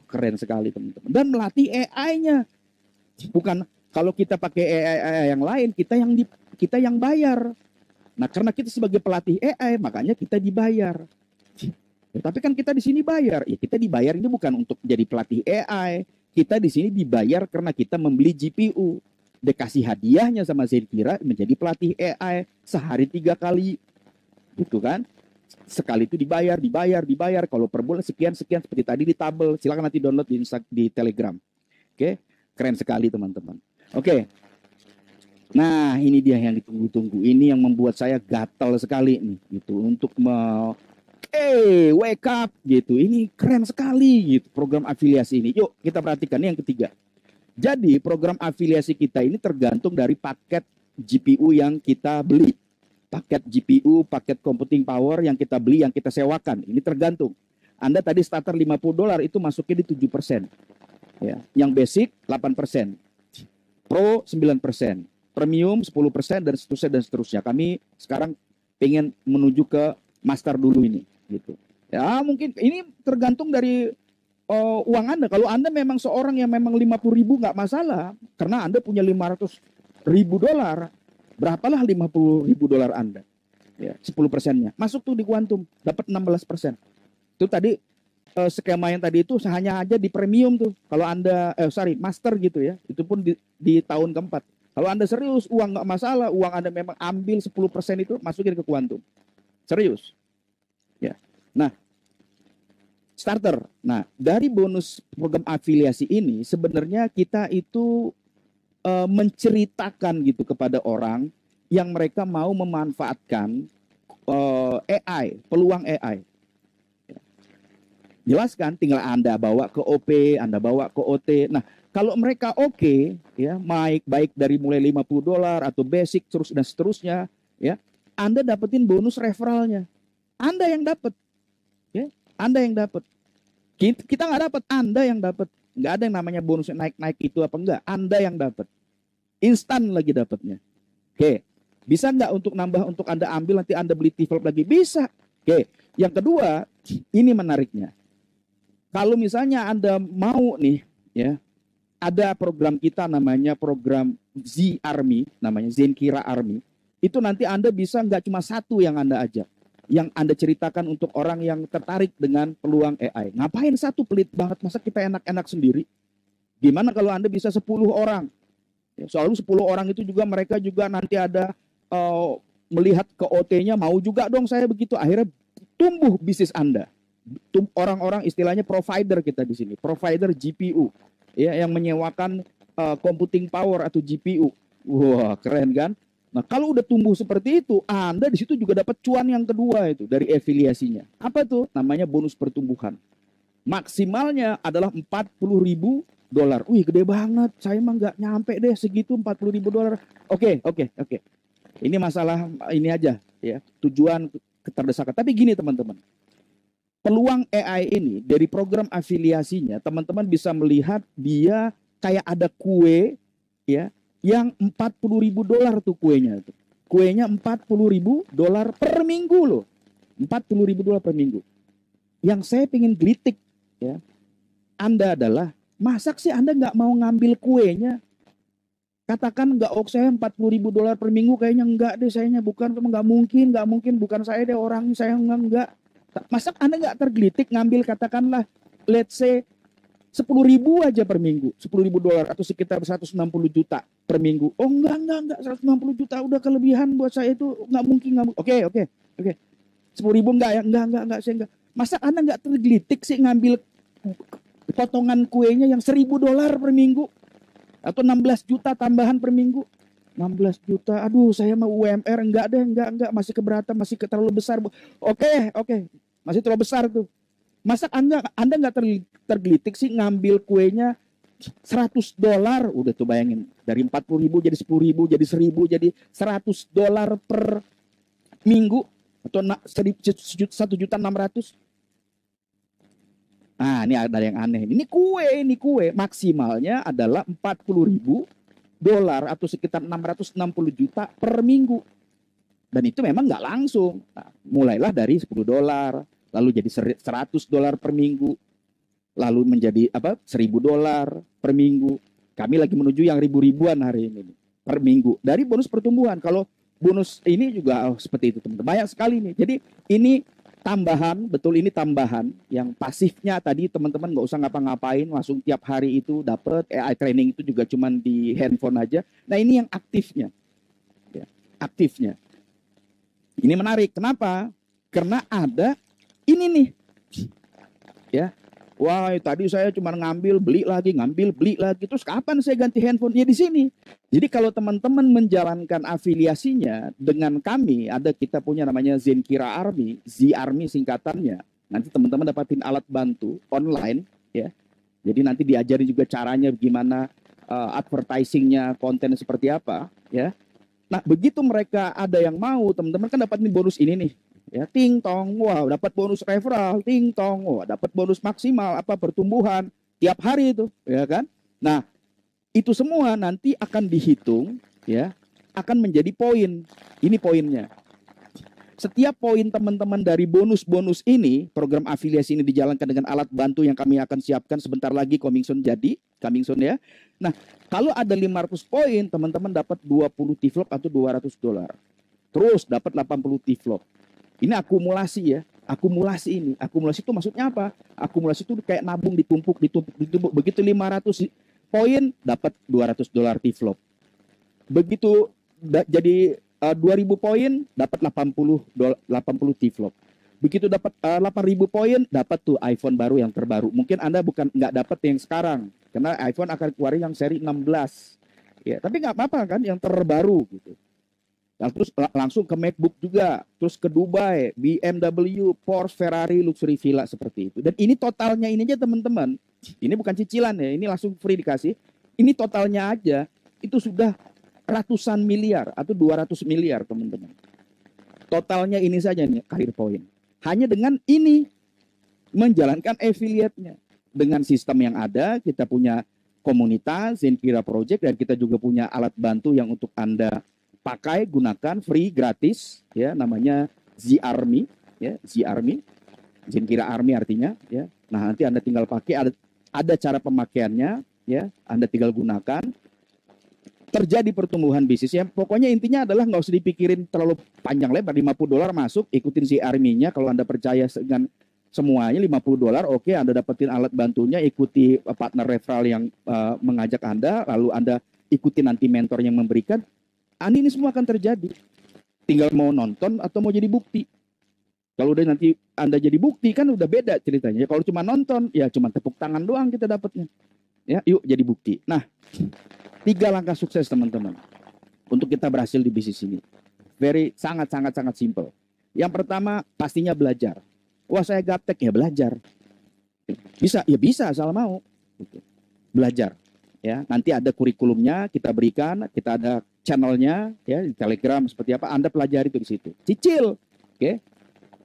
Keren sekali teman-teman. Dan melatih AI-nya. Bukan kalau kita pakai AI yang lain, kita yang bayar. Nah, karena kita sebagai pelatih AI, makanya kita dibayar. Tapi kan kita di sini bayar. Ya, kita dibayar ini bukan untuk jadi pelatih AI. Kita di sini dibayar karena kita membeli GPU. Dikasih hadiahnya sama Zenkira menjadi pelatih AI sehari 3 kali. Gitu kan? Sekali itu dibayar. Kalau per bulan sekian seperti tadi di tabel. Silakan nanti download di Telegram. Oke, keren sekali teman-teman. Oke. Nah, ini dia yang ditunggu-tunggu. Ini yang membuat saya gatal sekali nih gitu untuk wake up gitu. Ini keren sekali gitu program afiliasi ini. Yuk kita perhatikan yang ketiga. Jadi program afiliasi kita ini tergantung dari paket GPU yang kita beli. Paket GPU, paket computing power yang kita beli, yang kita sewakan. Ini tergantung. Anda tadi starter 50 dolar itu masuknya di 7%. Ya. Yang basic 8%. Pro 9%. Premium 10% dan seterusnya. Kami sekarang pengen menuju ke master dulu ini. Gitu. Ya mungkin ini tergantung dari uang Anda. Kalau Anda memang seorang yang memang 50.000 nggak masalah, karena Anda punya 500.000 dolar, berapalah 50.000 dolar Anda? Ya, 10%-nya masuk tuh di Quantum, dapat 16%. Itu tadi skema yang tadi itu hanya aja di premium tuh. Kalau Anda master gitu ya, itu pun di tahun keempat. Kalau Anda serius uang nggak masalah, uang Anda memang ambil 10% itu masukin ke Quantum. Serius. Ya. Nah, starter. Nah, dari bonus program afiliasi ini sebenarnya kita itu menceritakan gitu kepada orang yang mereka mau memanfaatkan AI, peluang AI. Jelaskan, tinggal Anda bawa ke OP, Anda bawa ke OT. Nah, kalau mereka oke, ya, baik dari mulai 50 dolar atau basic terus dan seterusnya, ya, Anda dapetin bonus referralnya. Anda yang dapat. Ya, Anda yang dapat. Kita nggak dapat, Anda yang dapat. Nggak ada yang namanya bonus naik-naik itu apa enggak. Anda yang dapat. Instan lagi dapatnya. Oke. Bisa nggak untuk nambah, untuk Anda ambil, nanti Anda beli T-Flop lagi? Bisa. Oke. Yang kedua, ini menariknya. Kalau misalnya Anda mau nih, ya, ada program kita namanya program Z Army, namanya Zenkira Army. Itu nanti Anda bisa nggak cuma satu yang Anda ajak. Yang Anda ceritakan untuk orang yang tertarik dengan peluang AI. Ngapain satu, pelit banget, masa kita enak-enak sendiri? Gimana kalau Anda bisa 10 orang? Ya, selalu 10 orang itu juga mereka juga nanti ada melihat ke OT-nya, mau juga dong saya begitu. Akhirnya tumbuh bisnis Anda. Orang-orang istilahnya provider kita di sini, provider GPU, ya, yang menyewakan computing power atau GPU. Wah, keren kan? Nah, kalau udah tumbuh seperti itu, Anda di situ juga dapat cuan yang kedua itu dari afiliasinya. Apa tuh? Namanya bonus pertumbuhan. Maksimalnya adalah $40.000. Wih, gede banget. Saya mah nggak nyampe deh segitu $40.000. Oke. Ini masalah ini aja ya, tujuan keterdesakan. Tapi gini teman-teman, peluang AI ini dari program afiliasinya, teman-teman bisa melihat dia kayak ada kue ya, yang $40.000 tuh kuenya tuh. Kuenya $40.000 per minggu loh. $40.000 per minggu. Yang saya pengen gelitik ya, Anda adalah, masak sih Anda nggak mau ngambil kuenya? Katakan nggak, oh saya $40.000 per minggu, kayaknya enggak deh, sayanya bukan, nggak mungkin, bukan saya deh orang, saya enggak. Masa Anda nggak tergelitik ngambil katakanlah let's say 10.000 aja per minggu, $10.000 atau sekitar 160 juta per minggu. Oh enggak, 160 juta udah kelebihan buat saya, itu nggak mungkin. Oke. 10.000 enggak ya, enggak, saya enggak. Masa Anda nggak tergelitik sih ngambil potongan kuenya yang $1.000 per minggu atau 16 juta tambahan per minggu? 16 juta, aduh saya mau UMR, enggak deh, enggak, masih keberatan, masih terlalu besar. Oke, masih terlalu besar tuh. Masa Anda nggak tergelitik sih ngambil kuenya $100? Udah tuh bayangin, dari 40.000 jadi 10.000 jadi 1.000 jadi $100 per minggu atau 1.600.000. Nah, ini ada yang aneh. Ini kue maksimalnya adalah $40.000 atau sekitar 660 juta per minggu. Dan itu memang nggak langsung. Nah, mulailah dari $10, lalu jadi $100 per minggu, lalu menjadi $1.000 per minggu. Kami lagi menuju yang ribu-ribuan hari ini per minggu dari bonus pertumbuhan. Kalau bonus ini juga seperti itu teman-teman, banyak sekali nih. Jadi ini tambahan, betul, ini tambahan. Yang pasifnya tadi teman-teman nggak usah ngapa-ngapain, langsung tiap hari itu dapat. AI training itu juga cuman di handphone aja. Nah, ini yang aktifnya. Ya, aktifnya. Ini menarik. Kenapa? Karena ada ini nih. Ya. Wah, tadi saya cuma ngambil, beli lagi. Terus kapan saya ganti handphone? Ya di sini. Jadi kalau teman-teman menjalankan afiliasinya dengan kami, kita punya namanya Zenkira Army, Z-Army singkatannya. Nanti teman-teman dapatin alat bantu online, ya. Jadi nanti diajari juga caranya gimana advertisingnya, konten seperti apa, ya. Nah, begitu mereka ada yang mau, teman-teman kan dapat nih bonus ini nih. Ya, ting tong, wow, dapat bonus referral, ting tong, wow, dapat bonus maksimal pertumbuhan tiap hari itu, ya kan? Nah, itu semua nanti akan dihitung, ya, akan menjadi poin. Ini poinnya. Setiap poin teman-teman dari bonus-bonus ini, program afiliasi ini dijalankan dengan alat bantu yang kami akan siapkan sebentar lagi, coming soon ya. Nah, kalau ada 500 poin, teman-teman dapat 20 T-flop atau $200. Terus dapat 80 T-flop. Ini akumulasi ya. Akumulasi itu maksudnya apa? Akumulasi itu kayak nabung, ditumpuk. Begitu 500 poin dapat $200 T-flop. Begitu jadi 2.000 poin dapat 80 T-flop. Begitu dapat 8.000 poin dapat tuh iPhone baru yang terbaru. Mungkin Anda nggak dapat yang sekarang karena iPhone akan keluarin yang seri 16. Ya, tapi nggak apa-apa kan yang terbaru gitu. Nah, terus langsung ke MacBook juga, terus ke Dubai, BMW, Porsche, Ferrari, luxury villa seperti itu. Dan ini totalnya ini aja teman-teman. Ini bukan cicilan ya, ini langsung free dikasih. Ini totalnya aja itu sudah ratusan miliar atau 200 miliar teman-teman. Totalnya ini saja nih Career Point. Hanya dengan ini menjalankan affiliate-nya. Dengan sistem yang ada, kita punya komunitas Zenkira Project dan kita juga punya alat bantu yang untuk Anda pakai, gunakan, free, gratis, ya, namanya Z-Army, ya, Z-Army, Zenkira Army artinya, ya. Nah, nanti Anda tinggal pakai, ada cara pemakaiannya, ya, Anda tinggal gunakan, terjadi pertumbuhan bisnis. Ya, pokoknya intinya adalah nggak usah dipikirin terlalu panjang lebar, $50 masuk, ikutin Z-Army-nya, kalau Anda percaya dengan semuanya $50, oke, Anda dapetin alat bantunya, ikuti partner referral yang mengajak Anda, lalu Anda ikuti nanti mentor yang memberikan. Ini semua akan terjadi. Tinggal mau nonton atau mau jadi bukti. Kalau udah nanti Anda jadi bukti kan udah beda ceritanya. Kalau cuma nonton, ya cuma tepuk tangan doang kita dapatnya. Ya, yuk jadi bukti. Nah, 3 langkah sukses teman-teman untuk kita berhasil di bisnis ini. Sangat simple. Yang pertama pastinya belajar. Wah, saya gaptek, ya belajar. Bisa, ya bisa asal mau. Belajar. Ya, nanti ada kurikulumnya kita berikan, kita ada channelnya ya di Telegram seperti apa, Anda pelajari itu di situ. Cicil. Oke.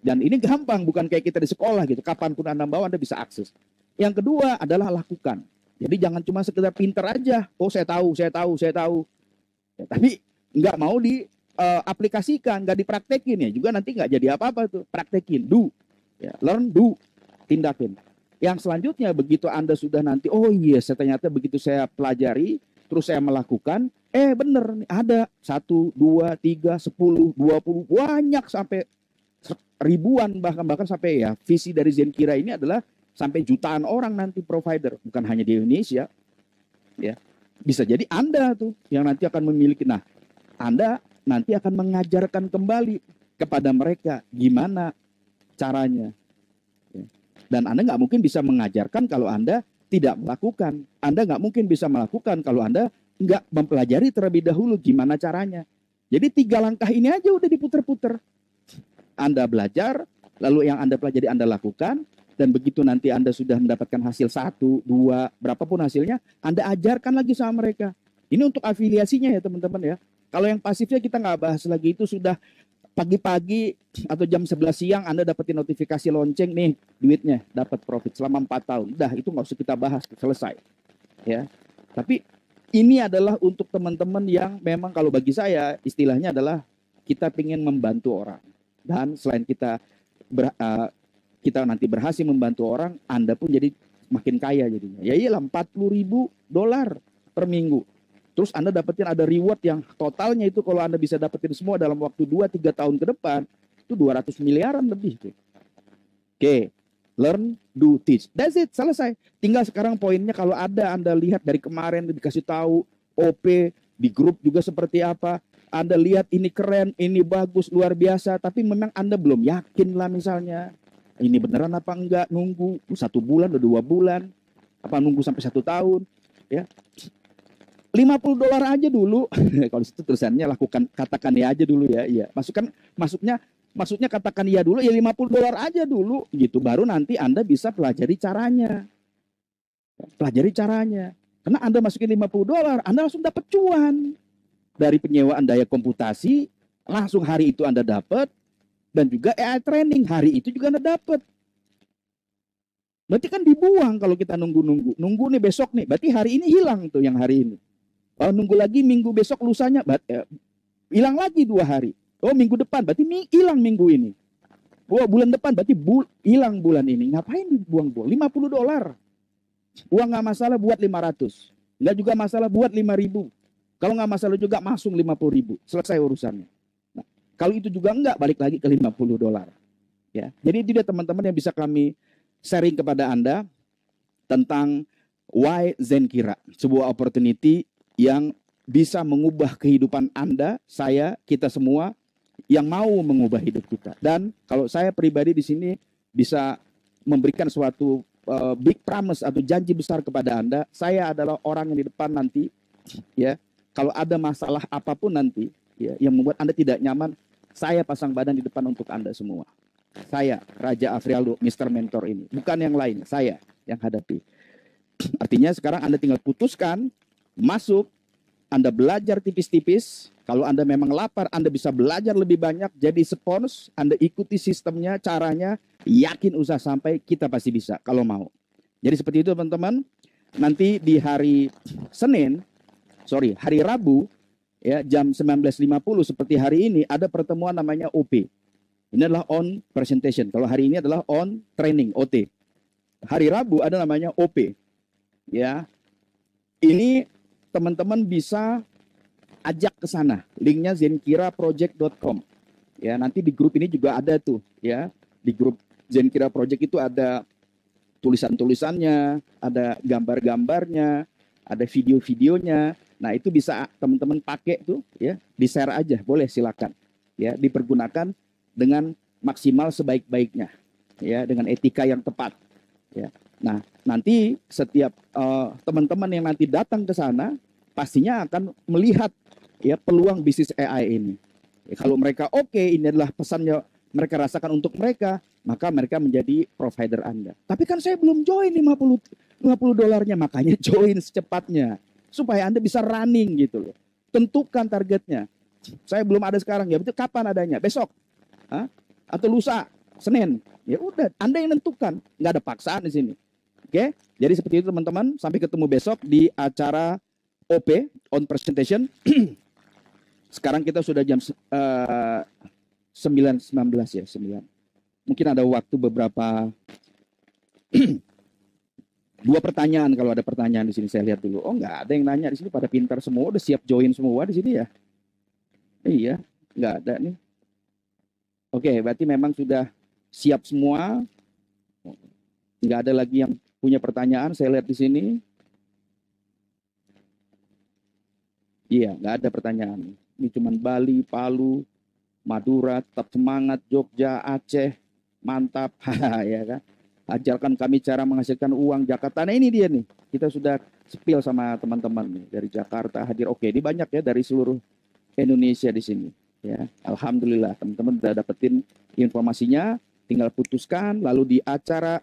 Dan ini gampang, bukan kayak kita di sekolah gitu. Kapanpun Anda mau, Anda bisa akses. Yang kedua adalah lakukan. Jadi jangan cuma sekedar pinter aja. Oh, saya tahu. Ya, tapi nggak mau diaplikasikan, nggak dipraktekin ya. Juga nanti nggak jadi apa-apa tuh. Praktekin, do. Ya, learn, do. Tindakin. Yang selanjutnya, begitu Anda sudah nanti, oh iya, ternyata begitu saya pelajari, terus saya melakukan, bener, ada 1, 2, 3, 10, 20, banyak sampai ribuan bahkan sampai ya visi dari Zenkira ini adalah sampai jutaan orang nanti provider, bukan hanya di Indonesia ya, bisa jadi Anda tuh yang nanti akan memiliki. Nah, Anda nanti akan mengajarkan kembali kepada mereka gimana caranya ya. Dan Anda nggak mungkin bisa mengajarkan kalau Anda tidak melakukan. Anda nggak mungkin bisa melakukan kalau Anda nggak mempelajari terlebih dahulu gimana caranya. Jadi 3 langkah ini aja udah diputer-puter. Anda belajar, lalu yang Anda pelajari Anda lakukan, dan begitu nanti Anda sudah mendapatkan hasil 1, 2, berapapun hasilnya, Anda ajarkan lagi sama mereka. Ini untuk afiliasinya ya teman-teman ya. Kalau yang pasifnya kita nggak bahas lagi, itu sudah pagi-pagi atau jam 11 siang Anda dapetin notifikasi lonceng, nih duitnya, dapat profit selama 4 tahun. Dah, itu nggak usah kita bahas, selesai. Ya. Tapi ini adalah untuk teman-teman yang memang kalau bagi saya istilahnya adalah kita ingin membantu orang. Dan selain kita nanti berhasil membantu orang, Anda pun jadi makin kaya jadinya. Ya iyalah, $40.000 per minggu. Terus Anda dapetin ada reward yang totalnya itu kalau Anda bisa dapetin semua dalam waktu 2-3 tahun ke depan, itu 200 miliaran lebih. Oke, learn, do, teach. That's it, selesai. Tinggal sekarang poinnya, kalau ada Anda lihat dari kemarin dikasih tahu OP di grup juga seperti apa, Anda lihat ini keren, ini bagus, luar biasa, tapi memang Anda belum yakin lah misalnya, ini beneran apa enggak, nunggu 1 bulan, 2 bulan, apa nunggu sampai 1 tahun, ya. $50 aja dulu. Kalau situ tulisannya katakan ya aja dulu ya. Iya. Maksudnya katakan iya dulu, ya $50 aja dulu gitu. Baru nanti Anda bisa pelajari caranya. Karena Anda masukin $50, Anda langsung dapat cuan. Dari penyewaan daya komputasi, langsung hari itu Anda dapat, dan juga AI training, hari itu juga Anda dapat. Berarti kan dibuang kalau kita nunggu nih besok nih, berarti hari ini hilang tuh yang hari ini. Oh, nunggu lagi minggu besok lusanya, hilang lagi 2 hari. Oh, minggu depan, berarti hilang minggu ini. Oh, bulan depan, berarti hilang bulan ini. Ngapain dibuang-buang? $50. Uang nggak masalah buat 500. Nggak juga masalah buat 5.000. Kalau nggak masalah juga masuk 50.000, selesai urusannya. Nah, kalau itu juga enggak, balik lagi ke $50. Ya, jadi itu dia teman-teman yang bisa kami sharing kepada Anda tentang why Zenkira, sebuah opportunity yang bisa mengubah kehidupan Anda, saya, kita semua yang mau mengubah hidup kita. Dan kalau saya pribadi di sini bisa memberikan suatu big promise atau janji besar kepada Anda, saya adalah orang yang di depan nanti, ya. Kalau ada masalah apapun nanti ya, yang membuat Anda tidak nyaman, saya pasang badan di depan untuk Anda semua. Saya, Raja Afrialdo, Mr. Mentor ini. Bukan yang lain, saya yang hadapi. Artinya sekarang Anda tinggal putuskan, masuk, Anda belajar tipis-tipis. Kalau Anda memang lapar, Anda bisa belajar lebih banyak, jadi spons, Anda ikuti sistemnya, caranya, yakin usaha sampai, kita pasti bisa kalau mau. Jadi seperti itu teman-teman. Nanti di hari Rabu ya jam 19.50 seperti hari ini ada pertemuan namanya OP. Ini adalah on presentation. Kalau hari ini adalah on training, OT. Hari Rabu ada namanya OP. Ya. Ini teman-teman bisa ajak ke sana. Linknya zenkiraproject.com. Ya, nanti di grup ini juga ada tuh, ya. Di grup Zenkira Project itu ada tulisan-tulisannya, ada gambar-gambarnya, ada video-videonya. Nah, itu bisa teman-teman pakai tuh ya, di-share aja, boleh silakan. Ya, dipergunakan dengan maksimal sebaik-baiknya, ya, dengan etika yang tepat, ya. Nah, nanti setiap teman-teman yang nanti datang ke sana pastinya akan melihat, ya, peluang bisnis AI ini. Ya, kalau mereka oke, ini adalah pesannya mereka rasakan untuk mereka, maka mereka menjadi provider Anda. Tapi kan saya belum join 50 dolarnya, makanya join secepatnya supaya Anda bisa running gitu loh. Tentukan targetnya. Saya belum ada sekarang, ya betul, kapan adanya? Besok? Hah? Atau lusa? Senin? Ya udah, Anda yang nentukan. Nggak ada paksaan di sini. Oke? Jadi seperti itu teman-teman. Sampai ketemu besok di acara OP, on presentation. Sekarang kita sudah jam 9.19 ya, 9. Mungkin ada waktu beberapa 2 pertanyaan kalau ada pertanyaan di sini, saya lihat dulu. Oh, nggak ada yang nanya di sini, pada pintar semua, udah siap join semua di sini ya. Iya, nggak ada nih. Oke, berarti memang sudah siap semua. Nggak ada lagi yang punya pertanyaan, saya lihat di sini. Iya, nggak ada pertanyaan. Ini cuma Bali, Palu, Madura, tetap semangat, Jogja, Aceh, mantap, ya kan. Ajarkan kami cara menghasilkan uang Jakarta. Nah ini dia nih, kita sudah spill sama teman-teman nih dari Jakarta hadir. Oke, ini banyak ya dari seluruh Indonesia di sini. Ya, alhamdulillah teman-teman sudah dapetin informasinya. Tinggal putuskan. Lalu di acara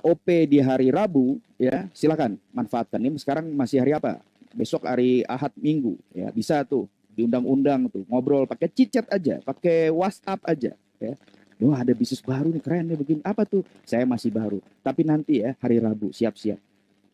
OP di hari Rabu, ya silakan manfaatkan. Ini sekarang masih hari apa? Besok hari Ahad Minggu, ya bisa tuh diundang-undang tuh ngobrol pakai chit-chat aja, pakai WhatsApp aja, ya. Wah, ada bisnis baru nih, keren nih begini. Apa tuh? Saya masih baru. Tapi nanti ya hari Rabu siap-siap.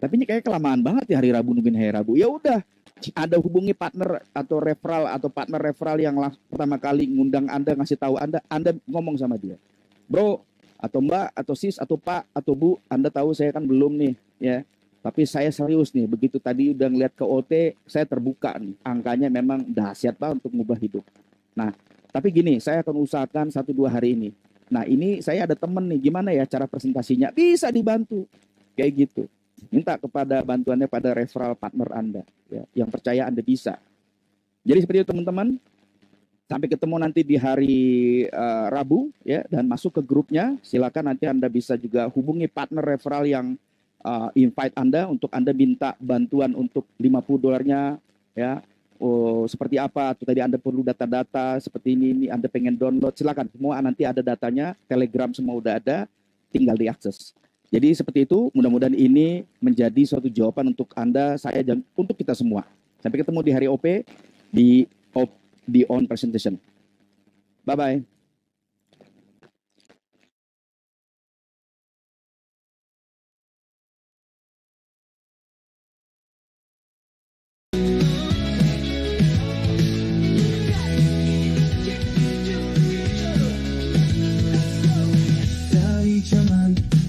Tapi ini kayak kelamaan banget ya hari Rabu, nungguin hari Rabu. Ya udah, ada hubungi partner atau referral atau partner referral yang pertama kali ngundang Anda, ngasih tahu Anda ngomong sama dia. Bro, atau Mbak, atau Sis, atau Pak, atau Bu, Anda tahu saya kan belum nih, ya. Tapi saya serius nih, begitu tadi udah ngeliat ke OT, saya terbuka nih. Angkanya memang dahsyat banget untuk mengubah hidup. Nah, tapi gini, saya akan usahakan 1-2 hari ini. Nah, ini saya ada temen nih, gimana ya cara presentasinya? Bisa dibantu. Kayak gitu. Minta kepada bantuannya pada referral partner Anda, ya, yang percaya Anda bisa. Jadi seperti itu teman-teman. Sampai ketemu nanti di hari Rabu, ya, dan masuk ke grupnya. Silakan nanti Anda bisa juga hubungi partner referral yang invite Anda untuk Anda minta bantuan untuk 50 dolarnya, ya. Oh, seperti apa? Atau tadi Anda perlu data-data seperti ini Anda pengen download, silakan. Semua nanti ada datanya, Telegram semua udah ada, tinggal diakses. Jadi seperti itu, mudah-mudahan ini menjadi suatu jawaban untuk Anda, saya, dan untuk kita semua. Sampai ketemu di hari OP, di on presentation. Bye-bye.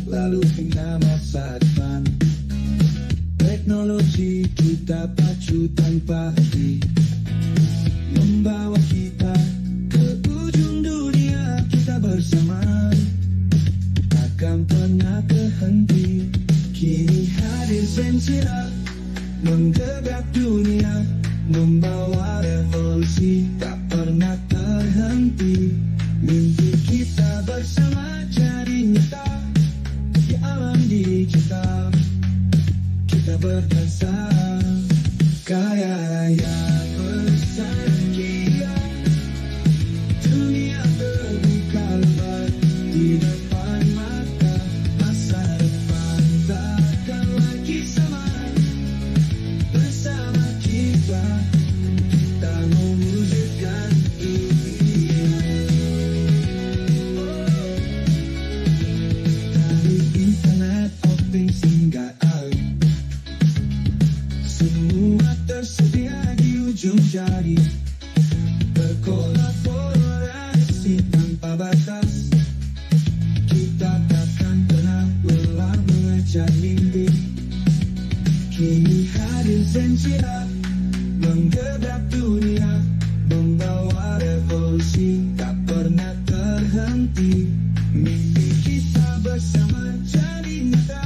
Lalu hingga masa depan, teknologi kita pacu tanpa henti, membawa kita ke ujung dunia. Kita bersama takkan pernah berhenti. Kini hadir Zensira, menggebrak dunia, membawa revolusi tak pernah terhenti. Mimpi kita bersama jadi nyata di alam digital. Kita berdansa kaya raya bersama. Dunia terbuka lebar di depan mata. Masa depan takkan lagi sama. Bersama kita mewujudkan dunia. Dari Internet of Things hingga AI, semua tersedia di ujung jari. Berkolaborasi tanpa batas, kita takkan pernah lelah mengejar mimpi. Kini hadir Zensira, menggebrak dunia, membawa revolusi tak pernah terhenti. Mimpi kita bersama jadi nyata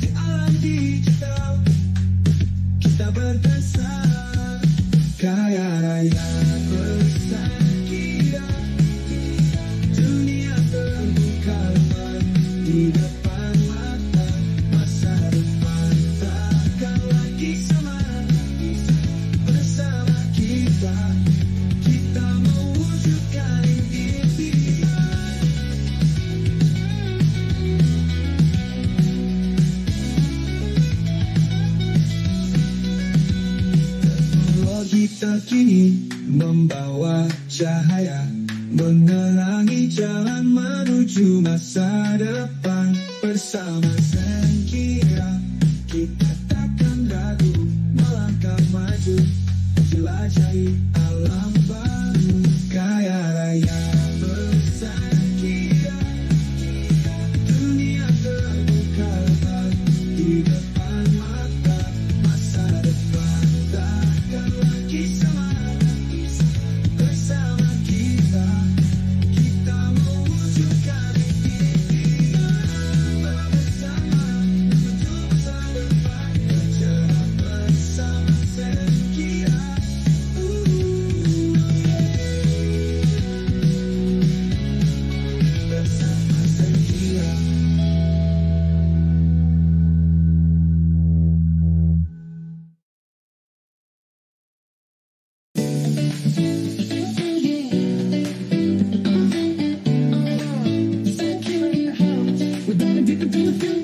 di alam digital. Kita berdansa kaya raya bersama kita. kita kini membawa cahaya, menerangi jalan menuju masa depan. Bersama Zenkira kita takkan ragu, melangkah maju, jelajahi alam baru, kaya raya berzakira. Dunia terbuka lebar di depan mata, masa depan takkan lagi sama. Bersama kita, kita mewujudkan impian bersama, menuju masa depan yang cerah bersama Zenkira. Bersama Zenkira. We're gonna get into the